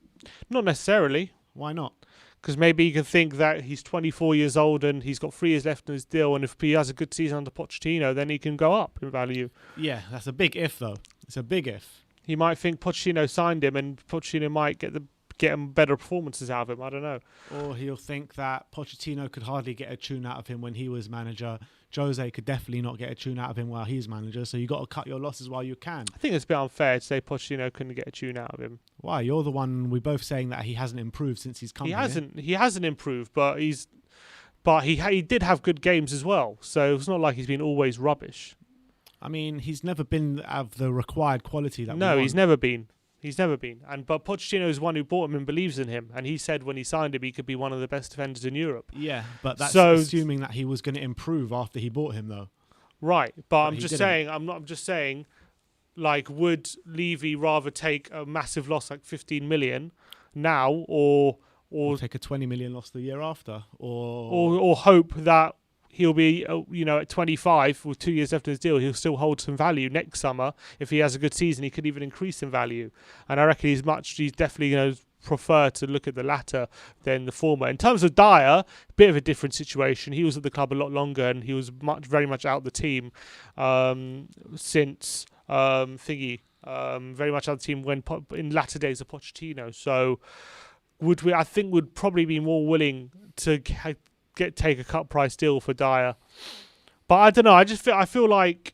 Not necessarily. Why not? Because maybe you can think that he's 24 years old and he's got 3 years left in his deal, and if he has a good season under Pochettino, then he can go up in value. Yeah, that's a big if, though. It's a big if. He might think Pochettino signed him, and Pochettino might get him better performances out of him. I don't know. Or he'll think that Pochettino could hardly get a tune out of him when he was manager. Jose could definitely not get a tune out of him while he's manager. So you got to cut your losses while you can. I think it's a bit unfair to say Pochettino couldn't get a tune out of him. Why? You're the one. We're both saying that he hasn't improved since he's come. He hasn't improved, but he did have good games as well. So it's not like he's been always rubbish. I mean, he's never been of the required quality that. No, we want. he's never been. But Pochettino is the one who bought him and believes in him. And he said when he signed him, he could be one of the best defenders in Europe. Yeah, but that's assuming that he was going to improve after he bought him, though. Right, but I'm just saying, like, would Levy rather take a massive loss like 15 million now, or take a 20 million loss the year after, or hope that he'll be, at 25 with 2 years left in his deal, he'll still hold some value next summer. If he has a good season, he could even increase in value. And I reckon he's definitely going to prefer to look at the latter than the former. In terms of Dyer, a bit of a different situation. He was at the club a lot longer, and he was very much out of the team since very much out of the team when in latter days of Pochettino. So I think would probably be more willing to take a cut price deal for Dyer. But I don't know. I feel like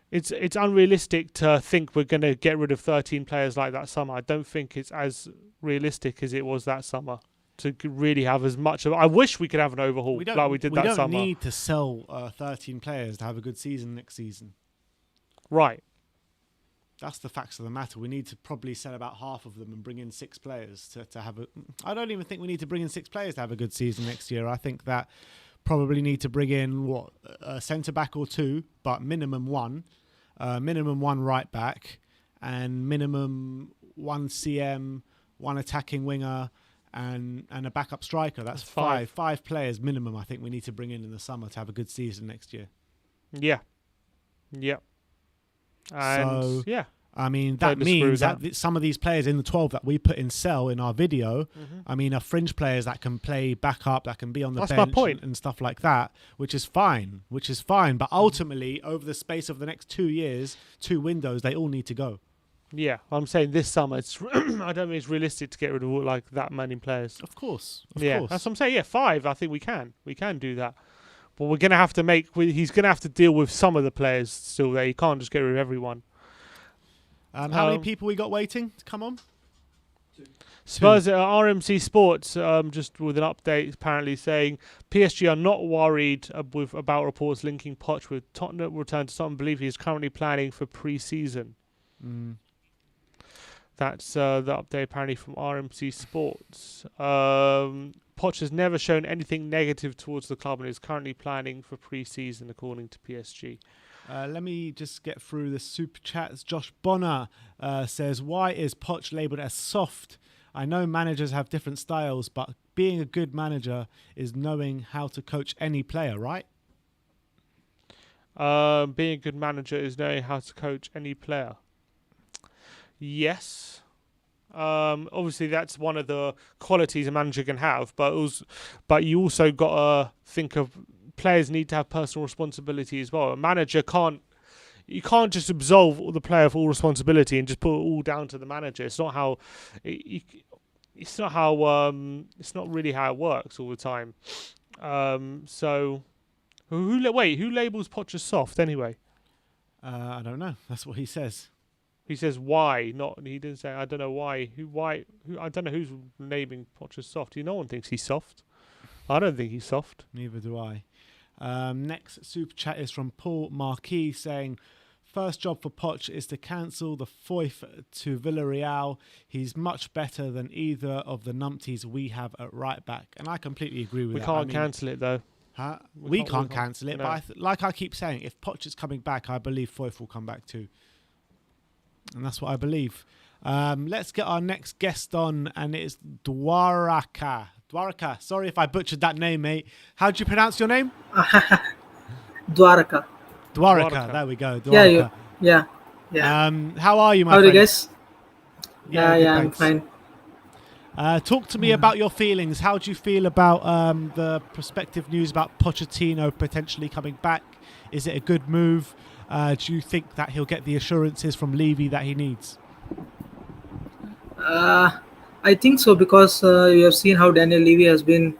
it's unrealistic to think we're going to get rid of 13 players like that summer. I don't think it's as realistic as it was that summer to really have as much of. I wish we could have an overhaul like we did that summer. We don't need to sell 13 players to have a good season next season. Right. That's the facts of the matter. We need to probably sell about half of them and bring in 6 players to have a. I don't even think we need to bring in 6 players to have a good season next year. I think that probably need to bring in a centre back or 2, but minimum 1, minimum 1 right back, and minimum 1 CM, 1 attacking winger, and a backup striker. That's 5 players minimum. I think we need to bring in the summer to have a good season next year. Yeah. Yeah. And so, yeah, I mean, Don't that disagree with means that that. some of these players in the 12 that we put in sell in our video, I mean, are fringe players that can play backup, that can be on the That's my bench point. and stuff like that, which is fine. But ultimately, over the space of the next 2 years, 2 windows, they all need to go. Yeah, I'm saying this summer. It's I don't think it's realistic to get rid of like that many players. Of course. That's what I'm saying. Yeah, 5. I think we can do that. But we're gonna have to he's gonna have to deal with some of the players still there. He can't just get rid of everyone. How many people we got waiting to come on? Spurs at RMC Sports just with an update apparently saying PSG are not worried about reports linking Poch with Tottenham return to Tottenham. Believe he is currently planning for pre-season. That's the update apparently from RMC Sports. Poch has never shown anything negative towards the club and is currently planning for pre-season according to PSG. Let me just get through the super chats. Josh Bonner says, why is Poch labelled as soft? I know managers have different styles, but being a good manager is knowing how to coach any player, right? Being a good manager is knowing how to coach any player. Yes. Obviously, that's one of the qualities a manager can have, but you also got to think of players need to have personal responsibility as well. A manager you can't just absolve the player of all responsibility and just put it all down to the manager. It's not how it's not really how it works all the time. So who labels Poch as soft anyway? I don't know. That's what he says. He says why, he didn't say I don't know why. I don't know who's naming Poch as soft. No one thinks he's soft. I don't think he's soft. Neither do I. Next super chat is from Paul Marquis saying, first job for Poch is to cancel the Foyth to Villarreal. He's much better than either of the numpties we have at right back. And I completely agree with that. We can't cancel it though. Huh? We can't cancel it, no. but like I keep saying, if Poch is coming back, I believe Foyth will come back too. And that's what I believe. Let's get our next guest on, and it is Dwaraka. Dwaraka, sorry if I butchered that name, mate. How do you pronounce your name? Dwaraka. Dwaraka, there we go. Dwaraka. Yeah. How are you, my How are friend? you guys? Yeah, good, I'm thanks. fine. Talk to me about your feelings. How do you feel about the prospective news about Pochettino potentially coming back? Is it a good move? Do you think that he'll get the assurances from Levy that he needs? I think so because you have seen how Daniel Levy has been,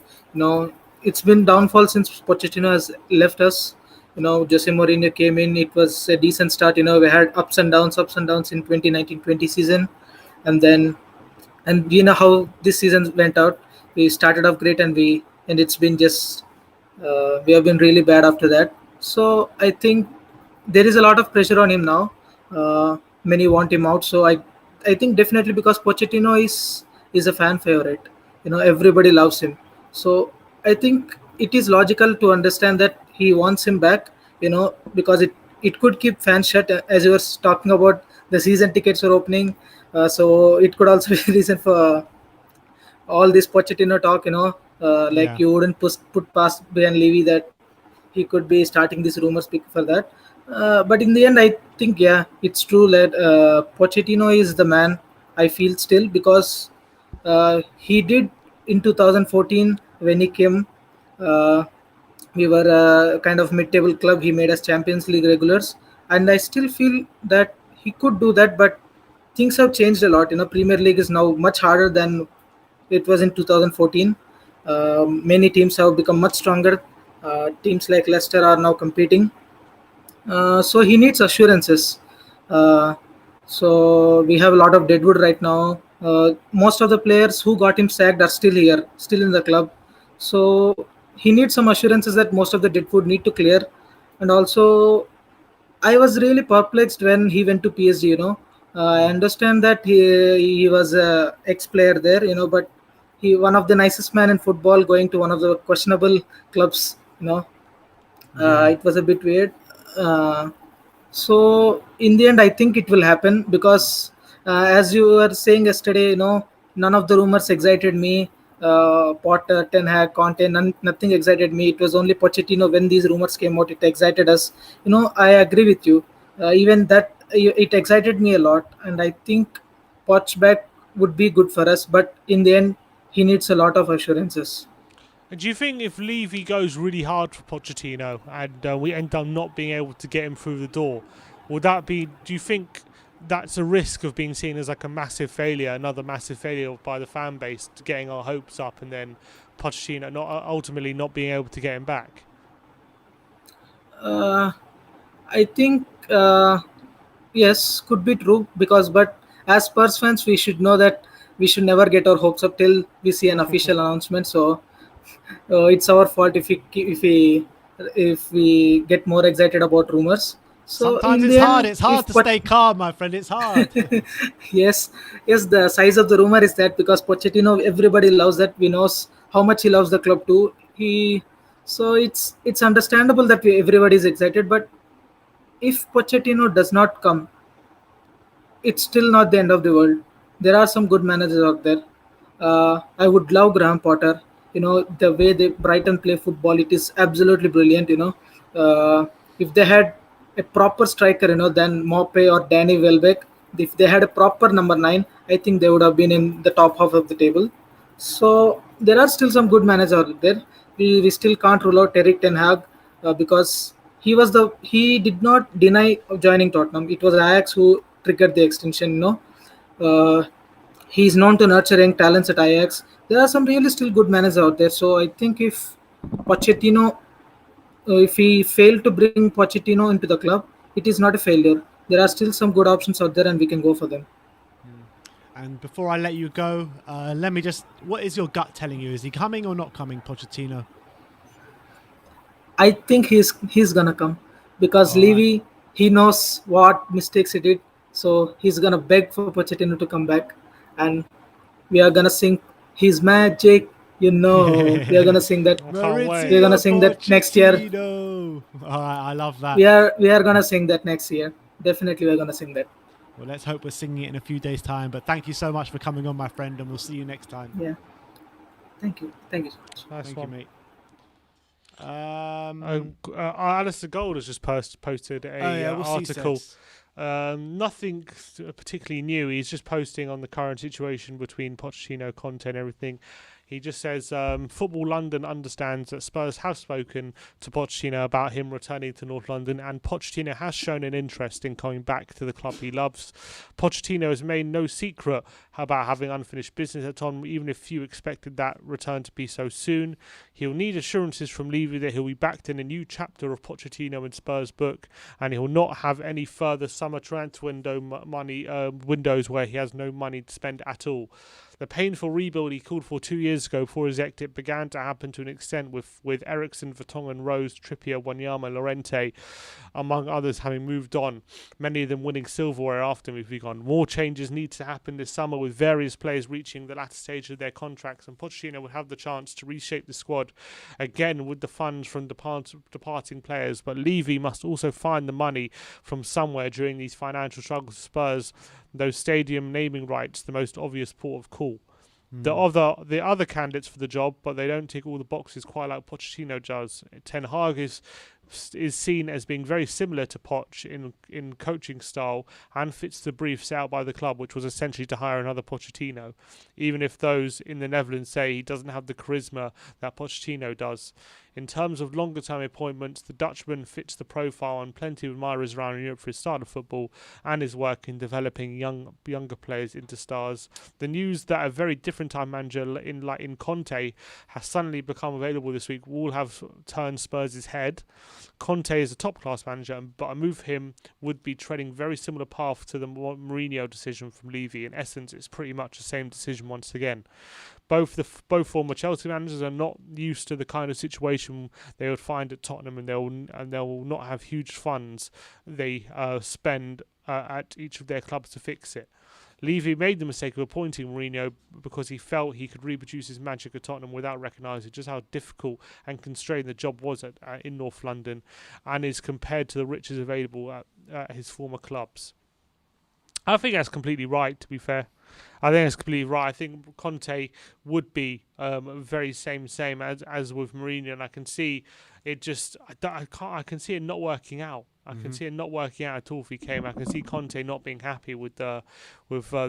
it's been downfall since Pochettino has left us. Jose Mourinho came in, it was a decent start. We had ups and downs in 2019-20 season. And you know how this season went out. We started off great and it's been just, we have been really bad after that. So I think there is a lot of pressure on him now. Many want him out. So I think definitely because Pochettino is a fan favorite. Everybody loves him. So I think it is logical to understand that he wants him back. Because it could keep fans shut, as you were talking about. The season tickets are opening, so it could also be a reason for all this Pochettino talk. You wouldn't put past Brian Levy that he could be starting these rumors for that. But in the end, I think, it's true that Pochettino is the man, I feel still, because he did in 2014 when he came. We were a kind of mid-table club. He made us Champions League regulars. And I still feel that he could do that, but things have changed a lot. Premier League is now much harder than it was in 2014. Many teams have become much stronger. Teams like Leicester are now competing. So he needs assurances. So we have a lot of deadwood right now. Most of the players who got him sacked are still here, still in the club. So he needs some assurances that most of the deadwood need to clear. And also, I was really perplexed when he went to PSG. I understand that he was a ex-player there, but he one of the nicest man in football going to one of the questionable clubs. It was a bit weird. So in the end, I think it will happen because, as you were saying yesterday, none of the rumors excited me. Potter, Ten Hag, Conte, nothing excited me. It was only Pochettino when these rumors came out. It excited us. I agree with you. Even that it excited me a lot, and I think Poch back would be good for us. But in the end, he needs a lot of assurances. And do you think if Levy goes really hard for Pochettino and we end up not being able to get him through the door, would that be? Do you think that's a risk of being seen as like a massive failure, another massive failure by the fan base, to getting our hopes up, and then Pochettino not ultimately not being able to get him back? Uh, I think yes, could be true because, but as Spurs fans, we should know that we should never get our hopes up till we see an official announcement. So it's our fault if we get more excited about rumors. So Sometimes in it's the hard. end, It's hard to stay calm, my friend. It's hard. yes, yes, the size of the rumor is that because Pochettino, everybody loves that. We knows how much he loves the club too. So it's understandable that everybody is excited. But if Pochettino does not come, it's still not the end of the world. There are some good managers out there. I would love Graham Potter. The way they Brighton play football, it is absolutely brilliant. If they had a proper striker, than Mope or Danny Welbeck, if they had a proper number nine, I think they would have been in the top half of the table. So there are still some good managers out there. We still can't rule out Eric Ten Hag because he did not deny joining Tottenham. It was Ajax who triggered the extension. Uh, he's known to nurture young talents at Ajax. There are some really still good managers out there. So I think Pochettino, if he failed to bring Pochettino into the club, it is not a failure. There are still some good options out there, and we can go for them. And before I let you go, let me just. What is your gut telling you? Is he coming or not coming, Pochettino? I think he's gonna come because All right. Levy, he knows what mistakes he did, so he's gonna beg for Pochettino to come back, and we are gonna sing his magic. We are gonna sing that. I can't We are wait. gonna Maurizio sing that next year. Pochettino. All right, I love that. We are gonna sing that next year. Definitely, we're gonna sing that. Well, let's hope we're singing it in a few days' time. But thank you so much for coming on, my friend, and we'll see you next time. Yeah. Thank you so much. Nice Thank one. you, mate. Alistair Gold has just posted a Oh yeah, what's he article. said? Nothing particularly new. He's just posting on the current situation between Pochettino, Conte, and everything. He just says, Football London understands that Spurs have spoken to Pochettino about him returning to North London, and Pochettino has shown an interest in coming back to the club he loves. Pochettino has made no secret about having unfinished business at Tottenham, even if few expected that return to be so soon. He'll need assurances from Levy that he'll be backed in a new chapter of Pochettino and Spurs' book, and he'll not have any further summer transfer windows where he has no money to spend at all. The painful rebuild he called for 2 years ago before his exit began to happen to an extent with Ericsson, Vertonghen, Rose, Trippier, Wanyama, Llorente, among others, having moved on, many of them winning silverware after moving on. More changes need to happen this summer with various players reaching the latter stage of their contracts, and Pochettino will have the chance to reshape the squad again with the funds from departing players. But Levy must also find the money from somewhere during these financial struggles of Spurs, those stadium naming rights, the most obvious port of call. The other candidates for the job, but they don't tick all the boxes quite like Pochettino does. Ten Hag is seen as being very similar to Poch in coaching style and fits the brief set out by the club, which was essentially to hire another Pochettino, even if those in the Netherlands say he doesn't have the charisma that Pochettino does. In terms of longer-term appointments, the Dutchman fits the profile and plenty of admirers around Europe for his style of football and his work in developing younger players into stars. The news that a very different time manager in Conte has suddenly become available this week will have turned Spurs' head. Conte is a top-class manager, but a move for him would be treading very similar path to the Mourinho decision from Levy. In essence, it's pretty much the same decision once again. Both former Chelsea managers are not used to the kind of situation they would find at Tottenham, and they'll not have huge funds they spend at each of their clubs to fix it. Levy made the mistake of appointing Mourinho because he felt he could reproduce his magic at Tottenham without recognising just how difficult and constrained the job was in North London, and is compared to the riches available at his former clubs. I think that's completely right, to be fair. I think that's completely right. I think Conte would be very same as with Mourinho, and I can see it I can see it not working out. I can see it not working out at all if he came. I can see Conte not being happy with the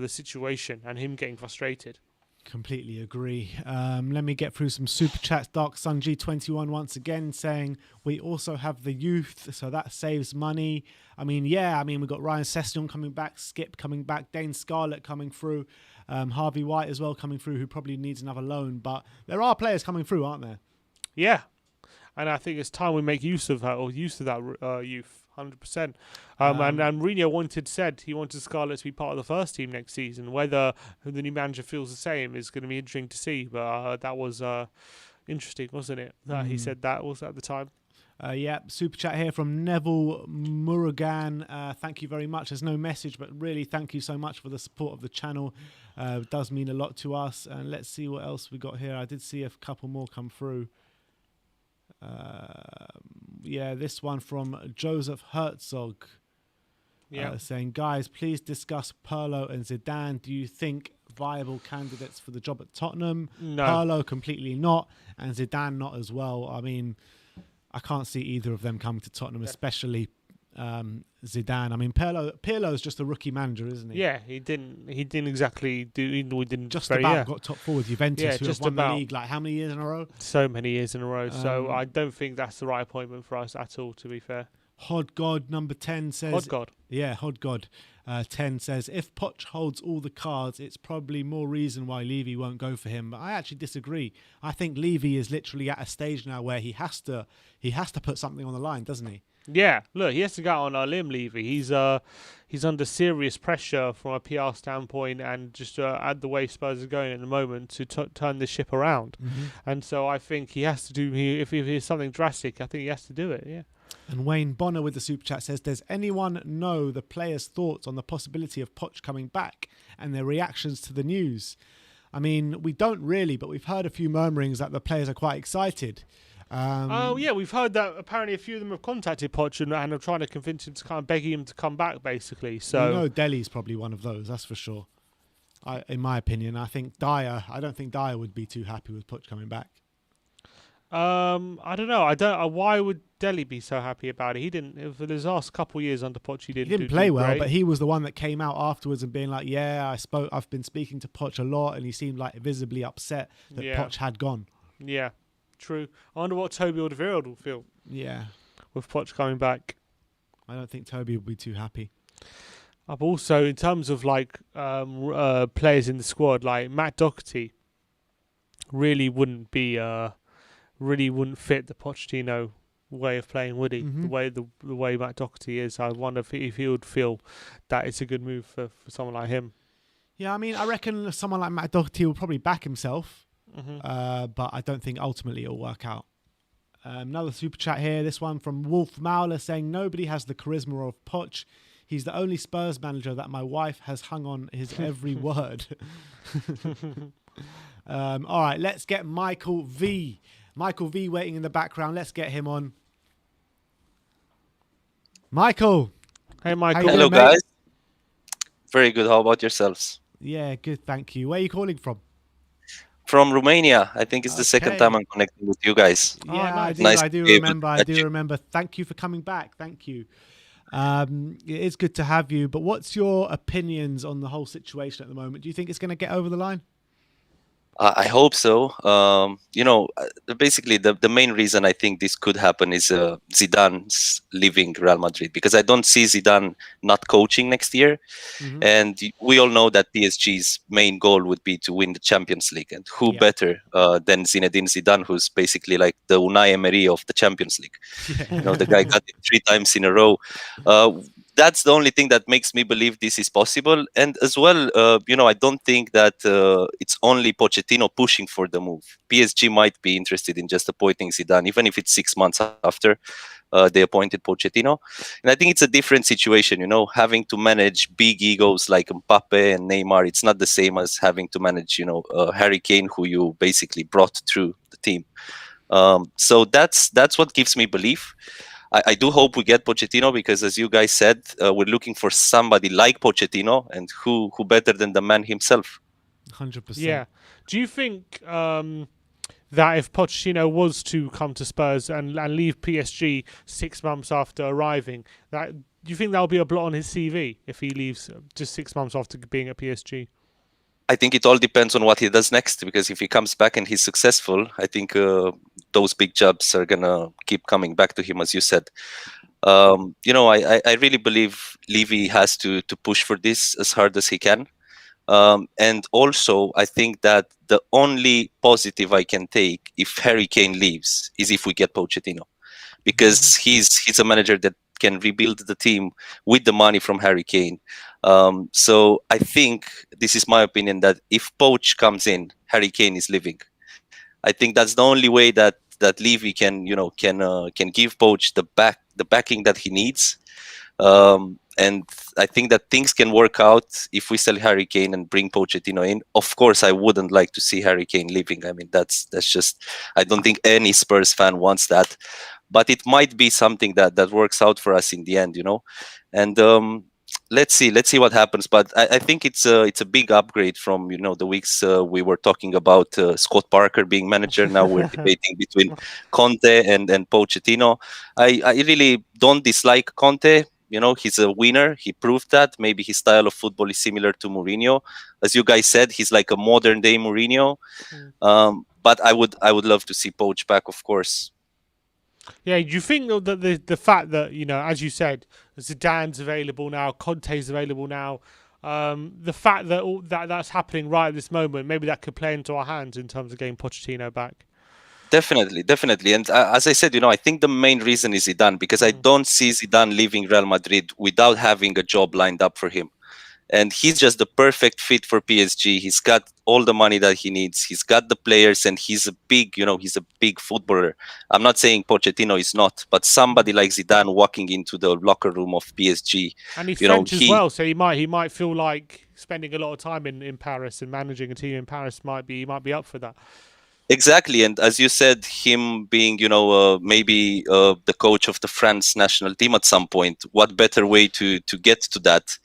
situation and him getting frustrated. Completely agree. Let me get through some super chats. Dark Sun G21 once again saying we also have the youth, so that saves money. I mean, we've got Ryan Sessegnon coming back, Skip coming back, Dane Scarlett coming through, Harvey White as well coming through, who probably needs another loan. But there are players coming through, aren't there? Yeah, and I think it's time we make use of that youth. 100%. And Mourinho said he wanted Scarlett to be part of the first team next season. Whether the new manager feels the same is going to be interesting to see. But that was interesting, wasn't it? That he said that was at the time. Super chat here from Neville Murugan. Thank you very much. There's no message, but really thank you so much for the support of the channel. It does mean a lot to us. And let's see what else we got here. I did see a couple more come through. This one from Joseph Herzog. Saying, guys, please discuss Pirlo and Zidane. Do you think viable candidates for the job at Tottenham? No. Pirlo completely not, and Zidane not as well. I mean, I can't see either of them coming to Tottenham, especially Zidane. I mean, Pirlo's just a rookie manager, isn't he? Yeah, he didn't exactly do. He didn't just about got top four with Juventus, who just have won about. the league like how many years in a row? So many years in a row. So I don't think that's the right appointment for us at all. To be fair. Hodgod number 10 says. Hodgod. Yeah, Hodgod 10 says if Poch holds all the cards, it's probably more reason why Levy won't go for him. But I actually disagree. I think Levy is literally at a stage now where he has to put something on the line, doesn't he? Yeah, look, he has to go out on a limb, Levy. He's under serious pressure from a PR standpoint and just at the way Spurs are going at the moment to turn this ship around. And so I think he has to do. If it's something drastic, I think he has to do it. Yeah. And Wayne Bonner with the super chat says, does anyone know the players' thoughts on the possibility of Poch coming back and their reactions to the news? I mean, we don't really, but we've heard a few murmurings that the players are quite excited. We've heard that apparently a few of them have contacted Poch and are trying to convince him to kind of begging him to come back, basically. So Delhi's probably one of those, that's for sure. In my opinion, I don't think Dyer would be too happy with Poch coming back. I don't know. Why would Delhi be so happy about it? He didn't. For his last couple of years under Poch, he didn't play well, great. But he was the one that came out afterwards and being like, I've been speaking to Poch a lot, and he seemed like visibly upset that Poch had gone. Yeah. True. I wonder what Toby Alderweireld will feel. Yeah. With Poch coming back. I don't think Toby will be too happy. But also, in terms of players in the squad, like Matt Doherty really wouldn't fit the Pochettino way of playing, would he? The way Matt Doherty is. I wonder if he would feel that it's a good move for someone like him. Yeah, I mean, I reckon someone like Matt Doherty will probably back himself. But I don't think ultimately it'll work out. Another super chat here. This one from Wolf Mauler saying nobody has the charisma of Poch. He's the only Spurs manager that my wife has hung on his every word. All right, let's get Michael V. Michael V waiting in the background. Let's get him on. Michael. Hey, Michael. Hello, guys. Very good. How about yourselves? Yeah, good. Thank you. Where are you calling from? From Romania. I think it's the second time I'm connecting with you guys. Yeah, nice. I do remember. Thank you for coming back. Thank you. It is good to have you. But what's your opinions on the whole situation at the moment? Do you think it's going to get over the line? I hope so. Basically, the main reason I think this could happen is Zidane's leaving Real Madrid, because I don't see Zidane not coaching next year. And we all know that PSG's main goal would be to win the Champions League. And who better than Zinedine Zidane, who's basically like the Unai Emery of the Champions League. The guy got it 3 times in a row. That's the only thing that makes me believe this is possible. And as well, I don't think that it's only Pochettino pushing for the move. PSG might be interested in just appointing Zidane, even if it's 6 months after they appointed Pochettino. And I think it's a different situation, having to manage big egos like Mbappe and Neymar. It's not the same as having to manage, Harry Kane, who you basically brought through the team. So that's what gives me belief. I do hope we get Pochettino, because, as you guys said, we're looking for somebody like Pochettino, and who better than the man himself? 100%. Yeah. Do you think that if Pochettino was to come to Spurs and leave PSG 6 months after arriving, that do you think that'll be a blot on his CV if he leaves just 6 months after being at PSG? I think it all depends on what he does next, because if he comes back and he's successful, I think those big jobs are gonna keep coming back to him, as you said. I really believe Levy has to push for this as hard as he can. And also, I think that the only positive I can take if Harry Kane leaves is if we get Pochettino, because he's a manager that can rebuild the team with the money from Harry Kane. So I think this is my opinion, that if Poch comes in, Harry Kane is leaving. I think that's the only way that Levy can give Poch the backing that he needs. And I think that things can work out if we sell Harry Kane and bring Pochettino in. Of course, I wouldn't like to see Harry Kane leaving. I mean, that's just, I don't think any Spurs fan wants that. But it might be something that works out for us in the end, And let's see what happens. But I think it's a big upgrade from the weeks we were talking about Scott Parker being manager. Now we're debating between Conte and Pochettino. I really don't dislike Conte. He's a winner. He proved that. Maybe his style of football is similar to Mourinho. As you guys said, he's like a modern day Mourinho. But I would love to see Poch back, of course. Yeah, do you think though that the fact that, as you said, Zidane's available now, Conte's available now, the fact that that's happening right at this moment, maybe that could play into our hands in terms of getting Pochettino back? Definitely. And as I said, I think the main reason is Zidane, because I don't see Zidane leaving Real Madrid without having a job lined up for him. And he's just the perfect fit for PSG. He's got all the money that he needs. He's got the players, and he's a big footballer. I'm not saying Pochettino is not, but somebody like Zidane walking into the locker room of PSG. And he's French as well, so he might feel like spending a lot of time in Paris and managing a team in Paris might be up for that. Exactly, and as you said, him being, maybe the coach of the France national team at some point. What better way to get to that,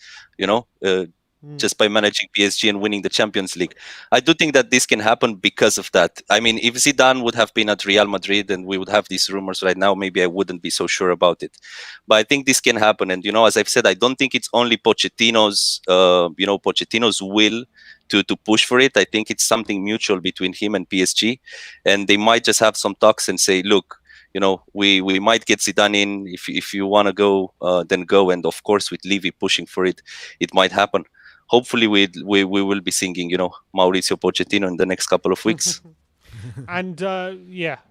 just by managing PSG and winning the Champions League? I do think that this can happen because of that. I mean, if Zidane would have been at Real Madrid and we would have these rumors right now, maybe I wouldn't be so sure about it. But I think this can happen, and as I've said, I don't think it's only Pochettino's will to push for it. I think it's something mutual between him and PSG, and they might just have some talks and say, look, we might get Zidane in. If you want to go, then go. And of course, with Levy pushing for it, it might happen. Hopefully, we will be singing, Mauricio Pochettino in the next couple of weeks. And I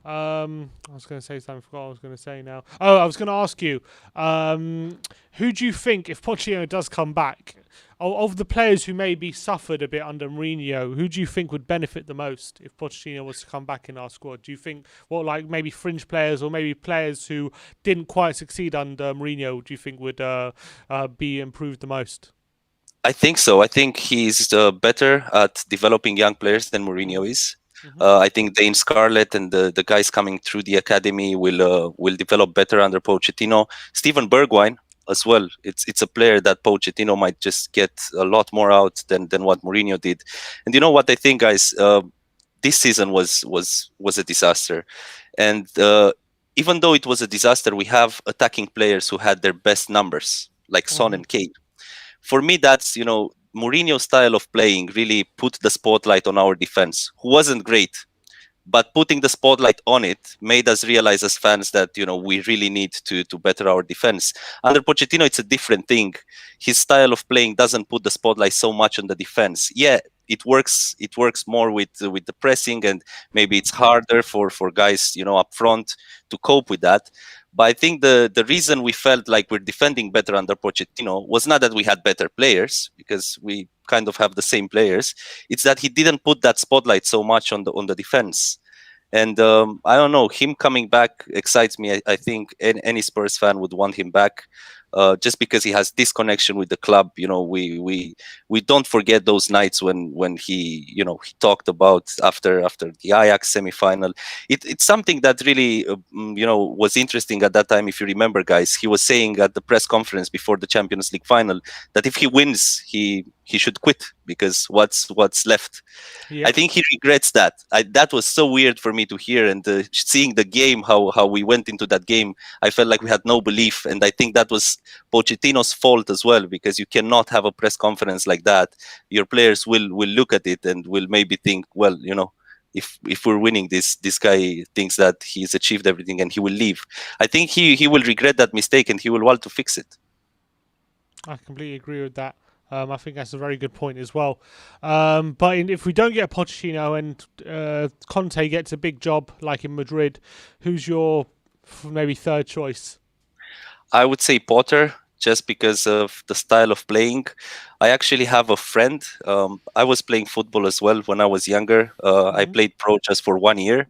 was going to say something. I forgot what I was going to say now. Oh, I was going to ask you, who do you think, if Pochettino does come back, of the players who maybe suffered a bit under Mourinho, who do you think would benefit the most if Pochettino was to come back in our squad? Do you think maybe fringe players or maybe players who didn't quite succeed under Mourinho, do you think would be improved the most? I think so. I think he's better at developing young players than Mourinho is. I think Dane Scarlett and the guys coming through the academy will develop better under Pochettino. Steven Bergwijn as well. It's a player that Pochettino might just get a lot more out than what Mourinho did. And you know what I think, guys? This season was a disaster, and even though it was a disaster, we have attacking players who had their best numbers, like Son and Kane. For me, that's Mourinho's style of playing really put the spotlight on our defense, who wasn't great. But putting the spotlight on it made us realize as fans that we really need to better our defense. Under Pochettino, it's a different thing. His style of playing doesn't put the spotlight so much on the defense. Yeah, it works. It works more with the pressing, and maybe it's harder for guys up front to cope with that. But I think the reason we felt like we're defending better under Pochettino was not that we had better players, because we kind of have the same players. It's that he didn't put that spotlight so much on the defense. And I don't know, him coming back excites me. I think any Spurs fan would want him back, just because he has this connection with the club. We don't forget those nights when he he talked about after the Ajax semifinal. It's something that really was interesting at that time. If you remember, guys, he was saying at the press conference before the Champions League final that if he wins, he he should quit because what's left. Yep. I think he regrets that. That was so weird for me to hear, and seeing the game, how we went into that game, I felt like we had no belief, and I think that was Pochettino's fault as well, because you cannot have a press conference like that. Your players will look at it and will maybe think, well, if we're winning this guy thinks that he's achieved everything and he will leave. I think he will regret that mistake and he will want to fix it. I completely agree with that. I think that's a very good point as well. If we don't get Pochettino and Conte gets a big job like in Madrid, who's your maybe third choice? I would say Potter, just because of the style of playing. I actually have a friend. I was playing football as well when I was younger. I played pro just for 1 year,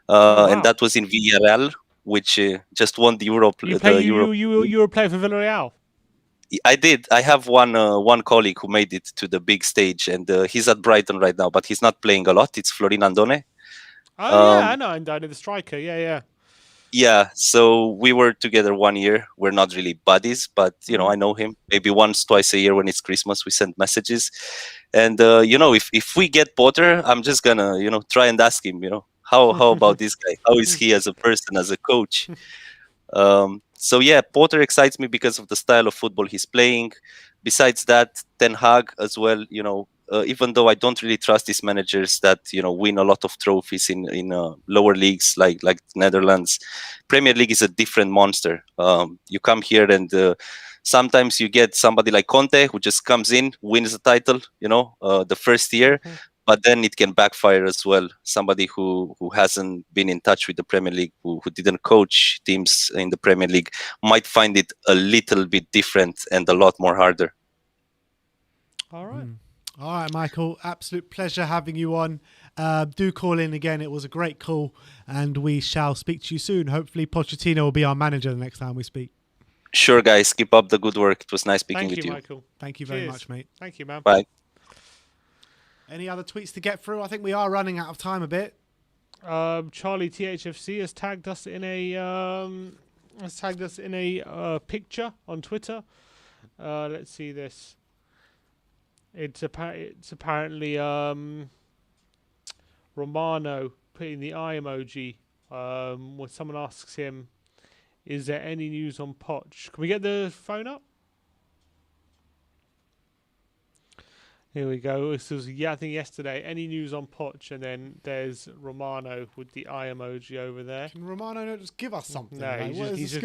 and that was in Villarreal, which just won the Europe. You were a player for Villarreal. I did. I have one colleague who made it to the big stage, and he's at Brighton right now, but he's not playing a lot. It's Florin Andone. Oh yeah, I know Andone, the striker. Yeah. Yeah, so we were together 1 year. We're not really buddies, but I know him. Maybe once, twice a year when it's Christmas, we send messages. And if we get Potter, I'm just gonna try and ask him, how about this guy? How is he as a person, as a coach? So yeah, Potter excites me because of the style of football he's playing. Besides that, Ten Hag as well. Even though I don't really trust these managers that win a lot of trophies in lower leagues like Netherlands, Premier League is a different monster. You come here and sometimes you get somebody like Conte who just comes in, wins the title, the first year. But then it can backfire as well. Somebody who hasn't been in touch with the Premier League, who didn't coach teams in the Premier League, might find it a little bit different and a lot more harder. All right. All right, Michael. Absolute pleasure having you on. Do call in again. It was a great call, and we shall speak to you soon. Hopefully, Pochettino will be our manager the next time we speak. Sure, guys. Keep up the good work. It was nice speaking with you. Michael. Thank you very much, mate. Thank you, man. Bye. Any other tweets to get through? I think we are running out of time a bit. Charlie THFC has tagged us in a picture on Twitter. Let's see this. It's apparently Romano putting the eye emoji when someone asks him, "Is there any news on Poch?" Can we get the phone up? Here we go. This was I think yesterday. Any news on Poch? And then there's Romano with the eye emoji over there. Can Romano not just give us something? No, like, he's just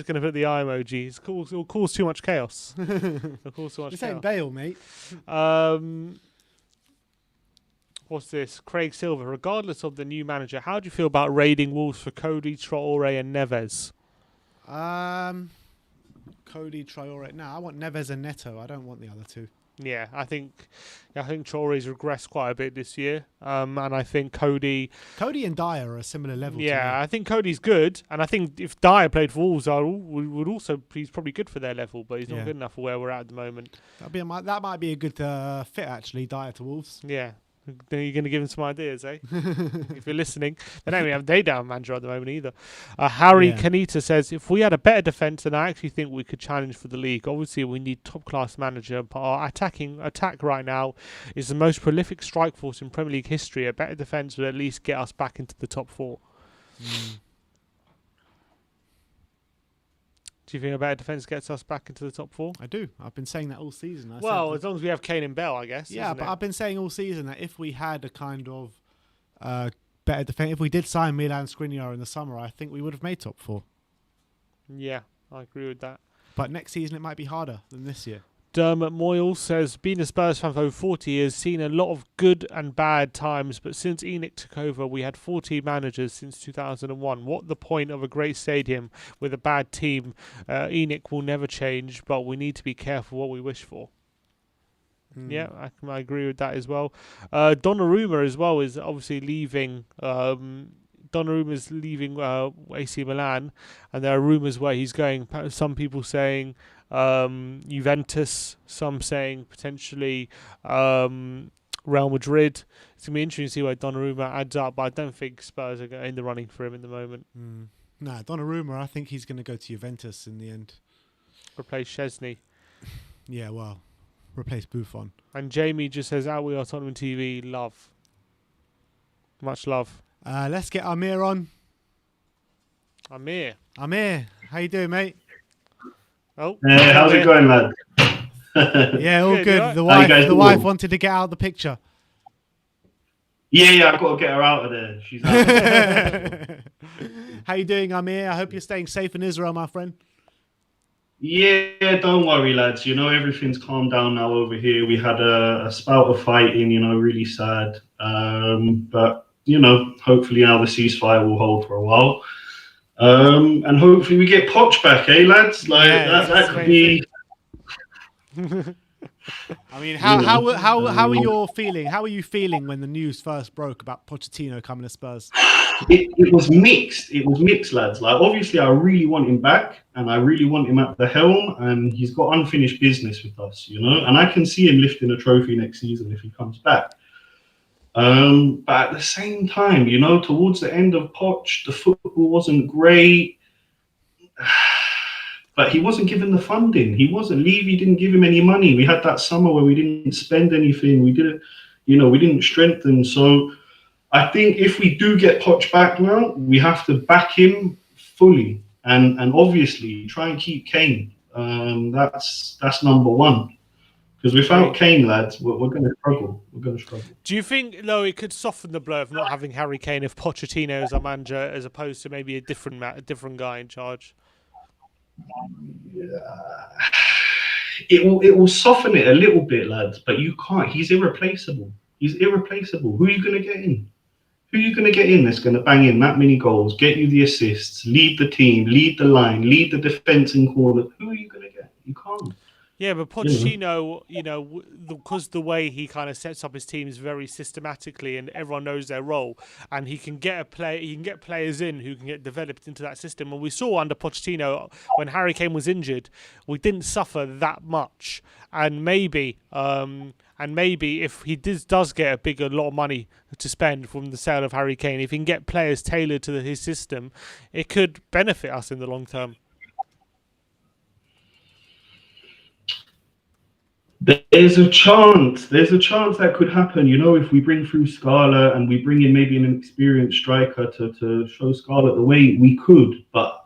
gonna put the eye emoji. It'll cause too much chaos. It'll cause too much This chaos. ain't Bale, mate. What's this? Craig Silver. Regardless of the new manager, how do you feel about raiding Wolves for Cody, Traore, and Neves? Cody, Traore. No, I want Neves and Neto. I don't want the other two. Yeah, I think Traore's regressed quite a bit this year, and I think Cody and Dyer are a similar level. Yeah, to me. I think Cody's good, and I think if Dyer played for Wolves, he's probably good for their level, but he's not good enough for where we're at the moment. That might be a good fit actually. Dyer to Wolves. Yeah. Then you're going to give him some ideas, eh? If you're listening. They don't even have a down manager at the moment either. Harry Kanita says, if we had a better defence, then I actually think we could challenge for the league. Obviously, we need top-class manager, but our attack right now is the most prolific strike force in Premier League history. A better defence would at least get us back into the top 4. Do you think a better defence gets us back into the top 4? I do. I've been saying that all season. As long as we have Kane and Bell, I guess. Yeah, but I've been saying all season that if we had a kind of better defence, if we did sign Milan Skriniar in the summer, I think we would have made top 4. Yeah, I agree with that. But next season it might be harder than this year. Dermot Moyle says, being a Spurs fan for over 40 years, seen a lot of good and bad times, but since ENIC took over, we had 14 managers since 2001. What the point of a great stadium with a bad team? ENIC will never change, but we need to be careful what we wish for. Yeah, I agree with that as well. Donnarumma as well is obviously leaving. Donnarumma's leaving AC Milan, and there are rumours where he's going. Some people saying Juventus, some saying potentially Real Madrid. It's going to be interesting to see where Donnarumma adds up, but I don't think Spurs are in the running for him in the moment. Nah, Donnarumma, I think he's going to go to Juventus in the end. Replace Szczesny. Yeah, well, replace Buffon. And Jamie just says, "Out we are Tottenham TV. Love, much love." Let's get Amir on. Amir, how you doing, mate? oh, Hey, how's it going, lad? Yeah, all Good, good. right? The How you guys wife, the wife doing? wanted to get out of the picture. Yeah, I've got to get her out of there. She's out. How you doing, Amir? I hope you're staying safe in Israel, my friend. Yeah, don't worry, lads. You know, everything's calmed down now over here. We had a spout of fighting, you know, really sad. But, you know, hopefully now the ceasefire will hold for a while. And hopefully we get Poch back, eh, lads? Like, Yeah, that could be... I mean, how are you feeling? How are you feeling when the news first broke about Pochettino coming to Spurs? It was mixed. It was mixed, lads. Like, obviously, I really want him back, and I really want him at the helm, and he's got unfinished business with us, you know. And I can see him lifting a trophy next season if he comes back. But at the same time, you know, towards the end of Poch, the football wasn't great. But he wasn't given the funding. He wasn't. Levy didn't give him any money. We had that summer where we didn't spend anything. We didn't, you know, we didn't strengthen. So I think if we do get Poch back now, we have to back him fully and obviously try and keep Kane. That's number one. Because without Kane, lads, we're going to struggle. We're going to struggle. Do you think, though, it could soften the blow of not having Harry Kane if Pochettino is our manager as opposed to maybe a different guy in charge? It will soften it a little bit, lads, but you can't. He's irreplaceable. He's irreplaceable. Who are you going to get in? Who are you going to get in that's going to bang in that many goals, get you the assists, lead the team, lead the line, lead the defence in corner? Who are you going to get? You can't. Yeah, but Pochettino, you know, because the way he kind of sets up his teams very systematically, and everyone knows their role, and he can get players in who can get developed into that system. And we saw under Pochettino when Harry Kane was injured, we didn't suffer that much. And maybe if he does get a lot of money to spend from the sale of Harry Kane, if he can get players tailored to his system, it could benefit us in the long term. There's a chance that could happen, you know, if we bring through Scarlett and we bring in maybe an experienced striker to show Scarlett the way, we could. But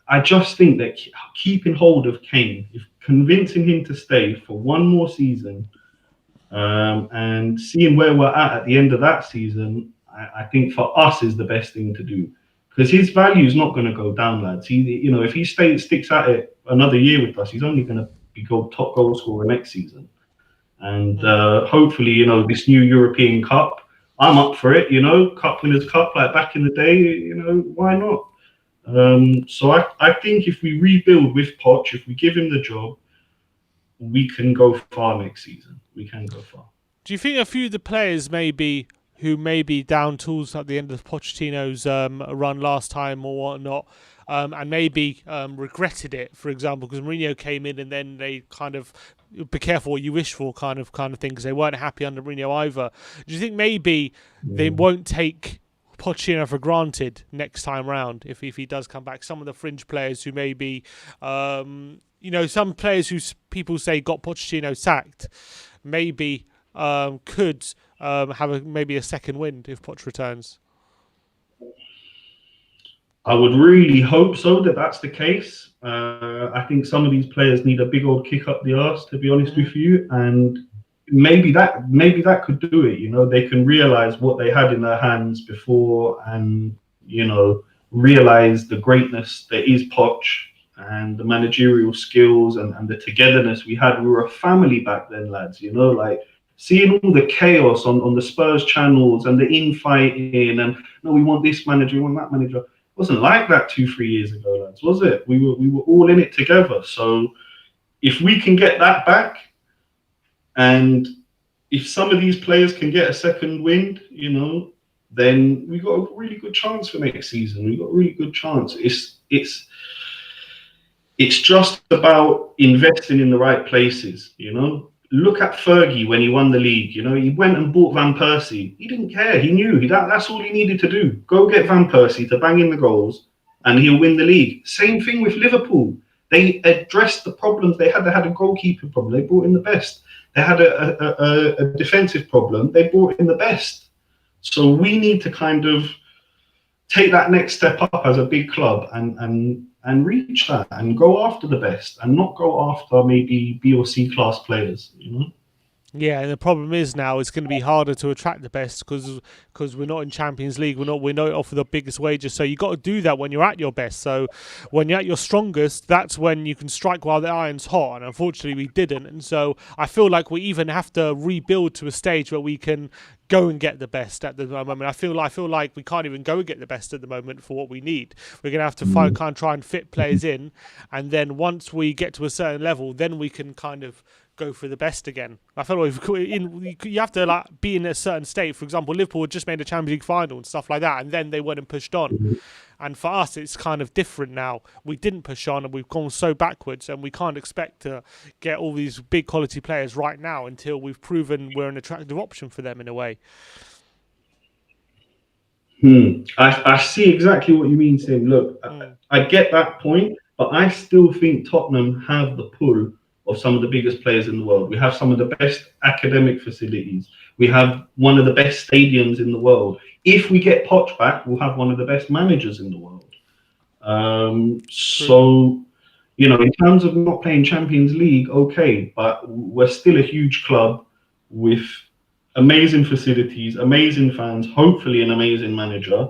I just think that keeping hold of Kane, if convincing him to stay for one more season, and seeing where we're at the end of that season, I think for us is the best thing to do. Because his value is not going to go down, lads. You know, if he sticks at it another year with us, he's only going to be top goal scorer next season. And hopefully, you know, this new European Cup, I'm up for it, you know, Cup Winners' Cup, like back in the day, you know, why not? So I think if we rebuild with Poch, if we give him the job, we can go far next season. We can go far. Do you think a few of the players who may be down tools at the end of Pochettino's run last time or whatnot, and maybe regretted it, for example, because Mourinho came in and then they kind of be careful what you wish for kind of thing, because they weren't happy under Mourinho either. Do you think maybe they won't take Pochettino for granted next time round if he does come back? Some of the fringe players who maybe, you know, some players who people say got Pochettino sacked, maybe could have maybe a second wind if Poch returns. I would really hope so that that's the case. I think some of these players need a big old kick up the arse, to be honest with you, and maybe that could do it. You know, they can realize what they had in their hands before, and you know, realize the greatness that is Poch and the managerial skills and the togetherness we had. We were a family back then, lads. You know, like seeing all the chaos on the Spurs channels and the infighting, and no, we want this manager, we want that manager. It wasn't like that 2-3 years ago, lads, was it? We were all in it together. So if we can get that back, and if some of these players can get a second wind, you know, then we got a really good chance for next season. We got a really good chance. It's just about investing in the right places, you know. Look at Fergie when he won the league. You know, he went and bought Van Persie. He didn't care. He knew that's all he needed to do. Go get Van Persie to bang in the goals, and he'll win the league. Same thing with Liverpool. They addressed the problems they had. They had a goalkeeper problem. They brought in the best. They had a defensive problem. They brought in the best. So we need to kind of take that next step up as a big club and reach that and go after the best and not go after maybe B or C class players, you know? Yeah, and the problem is now it's going to be harder to attract the best because we're not in Champions League. We're not offer the biggest wages. So you got to do that when you're at your best. So when you're at your strongest, that's when you can strike while the iron's hot. And unfortunately, we didn't. And so I feel like we even have to rebuild to a stage where we can go and get the best at the moment. I feel like we can't even go and get the best at the moment for what we need. We're going to have to kind of try and fit players in, and then once we get to a certain level, then we can kind of go for the best again. I feel like you have to like be in a certain state. For example, Liverpool had just made a Champions League final and stuff like that, and then they went and pushed on. And for us, it's kind of different now. We didn't push on, and we've gone so backwards, and we can't expect to get all these big quality players right now until we've proven we're an attractive option for them in a way. I see exactly what you mean, Tim. Look, I get that point, but I still think Tottenham have the pull of some of the biggest players in the world. We have some of the best academic facilities. We have one of the best stadiums in the world. If we get Poch back, we'll have one of the best managers in the world. So, you know, in terms of not playing Champions League, okay, but we're still a huge club with amazing facilities, amazing fans, hopefully an amazing manager.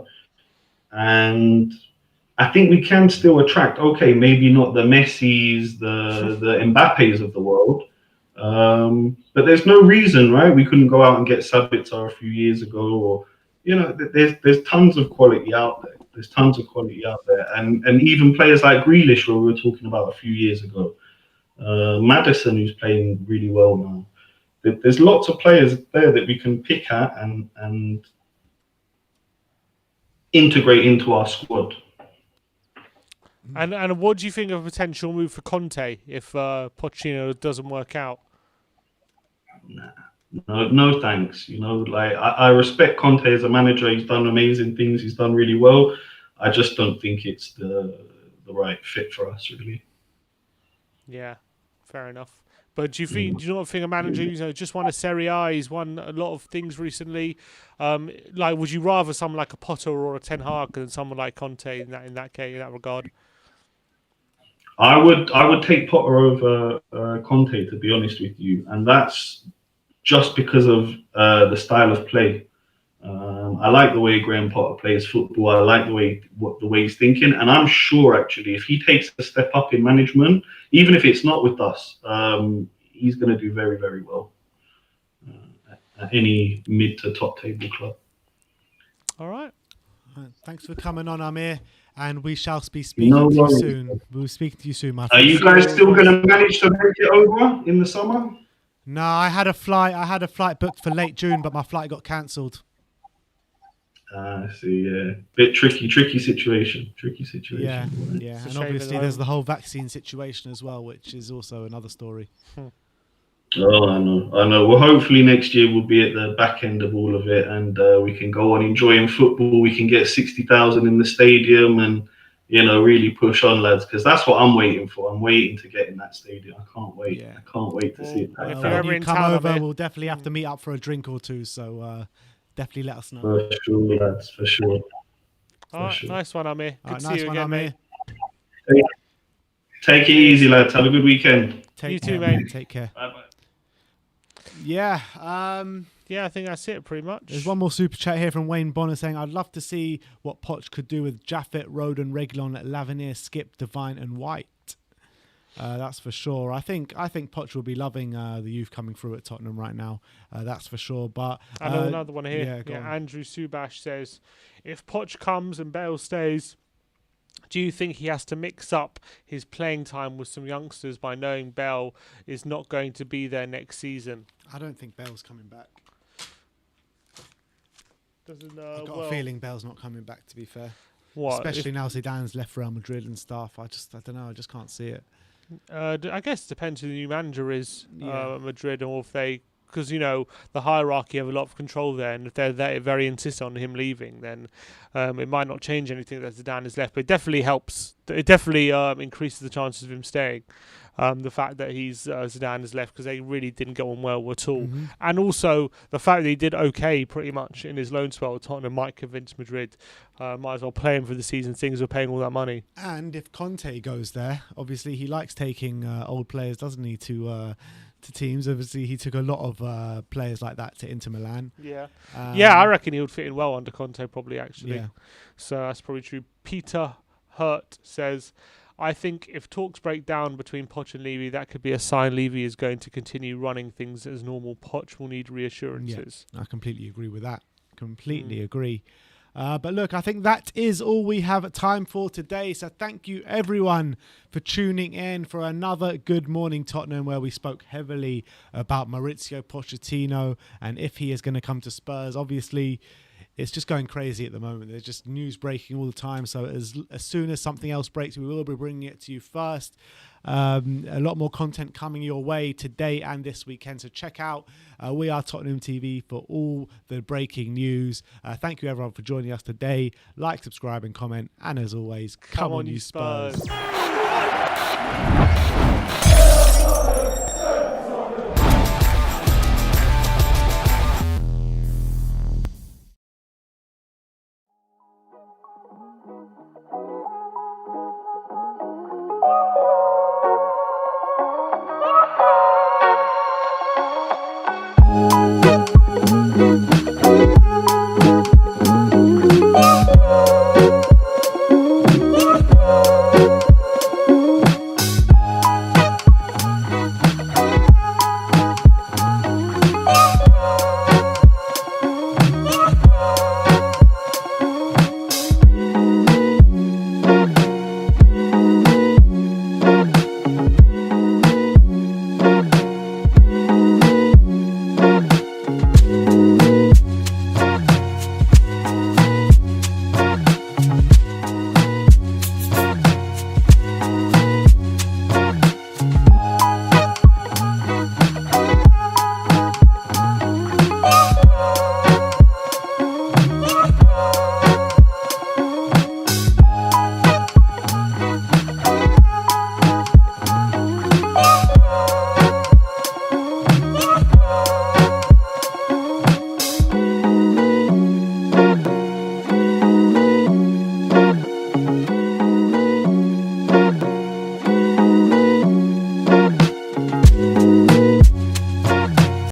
And I think we can still attract, okay, maybe not the Messis, the Mbappes of the world, but there's no reason, right? We couldn't go out and get Sabitzer a few years ago, or, you know, there's tons of quality out there. There's tons of quality out there, and even players like Grealish, who we were talking about a few years ago, Maddison, who's playing really well now. There's lots of players there that we can pick at and integrate into our squad. And what do you think of a potential move for Conte if Pochettino doesn't work out? No thanks. You know, like I respect Conte as a manager. He's done amazing things. He's done really well. I just don't think it's the right fit for us, really. Yeah, fair enough. But do you not think a manager, you know, just won a Serie A, he's won a lot of things recently? Like, would you rather someone like a Potter or a Ten Hag than someone like Conte in that case, in that regard? I would take Potter over Conte, to be honest with you, and that's just because of the style of play. I like the way Graham Potter plays football. I like the way he's thinking, and I'm sure actually if he takes a step up in management, even if it's not with us, he's going to do very, very well at any mid to top table club. All right. Thanks for coming on, Amir, and we shall be speaking to you soon. We'll speak to you soon, my friend. Are you guys still going to manage to make it over in the summer? No, I had a flight booked for late June, but my flight got cancelled. I see, yeah. Bit tricky situation. Yeah, right? yeah. And obviously there's the whole vaccine situation as well, which is also another story. Oh, I know. Well, hopefully next year we'll be at the back end of all of it, and we can go on enjoying football. We can get 60,000 in the stadium and, you know, really push on, lads, because that's what I'm waiting for. I'm waiting to get in that stadium. I can't wait. Yeah. I can't wait to see it. If you're ever in town, over, we'll definitely have to meet up for a drink or two, so definitely let us know. For sure, lads, for sure. All right, nice one, Amir. Good to see you again, mate. Take it easy, lads. Have a good weekend. You too, mate. Take care. Bye-bye. Yeah. Yeah, I think that's it pretty much. There's one more super chat here from Wayne Bonner saying, I'd love to see what Poch could do with Jaffet, Roden, Reguilon, Lavernier, Skip, Devine and White. That's for sure. I think Poch will be loving the youth coming through at Tottenham right now. That's for sure. But I know another one here. Yeah, Andrew Subash says, if Poch comes and Bale stays, do you think he has to mix up his playing time with some youngsters by knowing Bale is not going to be there next season? I don't think Bale's coming back. I've got a feeling Bale's not coming back, to be fair. What? Especially now Zidane's left Real Madrid and stuff. I don't know. I just can't see it. I guess it depends who the new manager is at Madrid, or if they because the hierarchy have a lot of control there, and if they're very insistent on him leaving, then it might not change anything that Zidane is left. But it definitely helps. It definitely increases the chances of him staying. The fact that Zidane has left, because they really didn't get on well at all, and also the fact that he did okay pretty much in his loan spell at Tottenham might convince Madrid might as well play him for the season. Things are paying all that money. And if Conte goes there, obviously he likes taking old players, doesn't he, to teams. Obviously he took a lot of players like that to Inter Milan. Yeah, I reckon he would fit in well under Conte, probably, actually. Yeah. So that's probably true. Peter Hurt says, I think if talks break down between Poch and Levy, that could be a sign Levy is going to continue running things as normal. Poch will need reassurances. Yeah, I completely agree with that. Completely agree. But look, I think that is all we have time for today. So thank you everyone for tuning in for another Good Morning Tottenham, where we spoke heavily about Maurizio Pochettino and if he is going to come to Spurs. Obviously, it's just going crazy at the moment. There's just news breaking all the time. So as soon as something else breaks, we will be bringing it to you first. A lot more content coming your way today and this weekend. So check out We Are Tottenham TV for all the breaking news. Thank you everyone for joining us today. Like, subscribe and comment. And as always, come on you Spurs. Wow.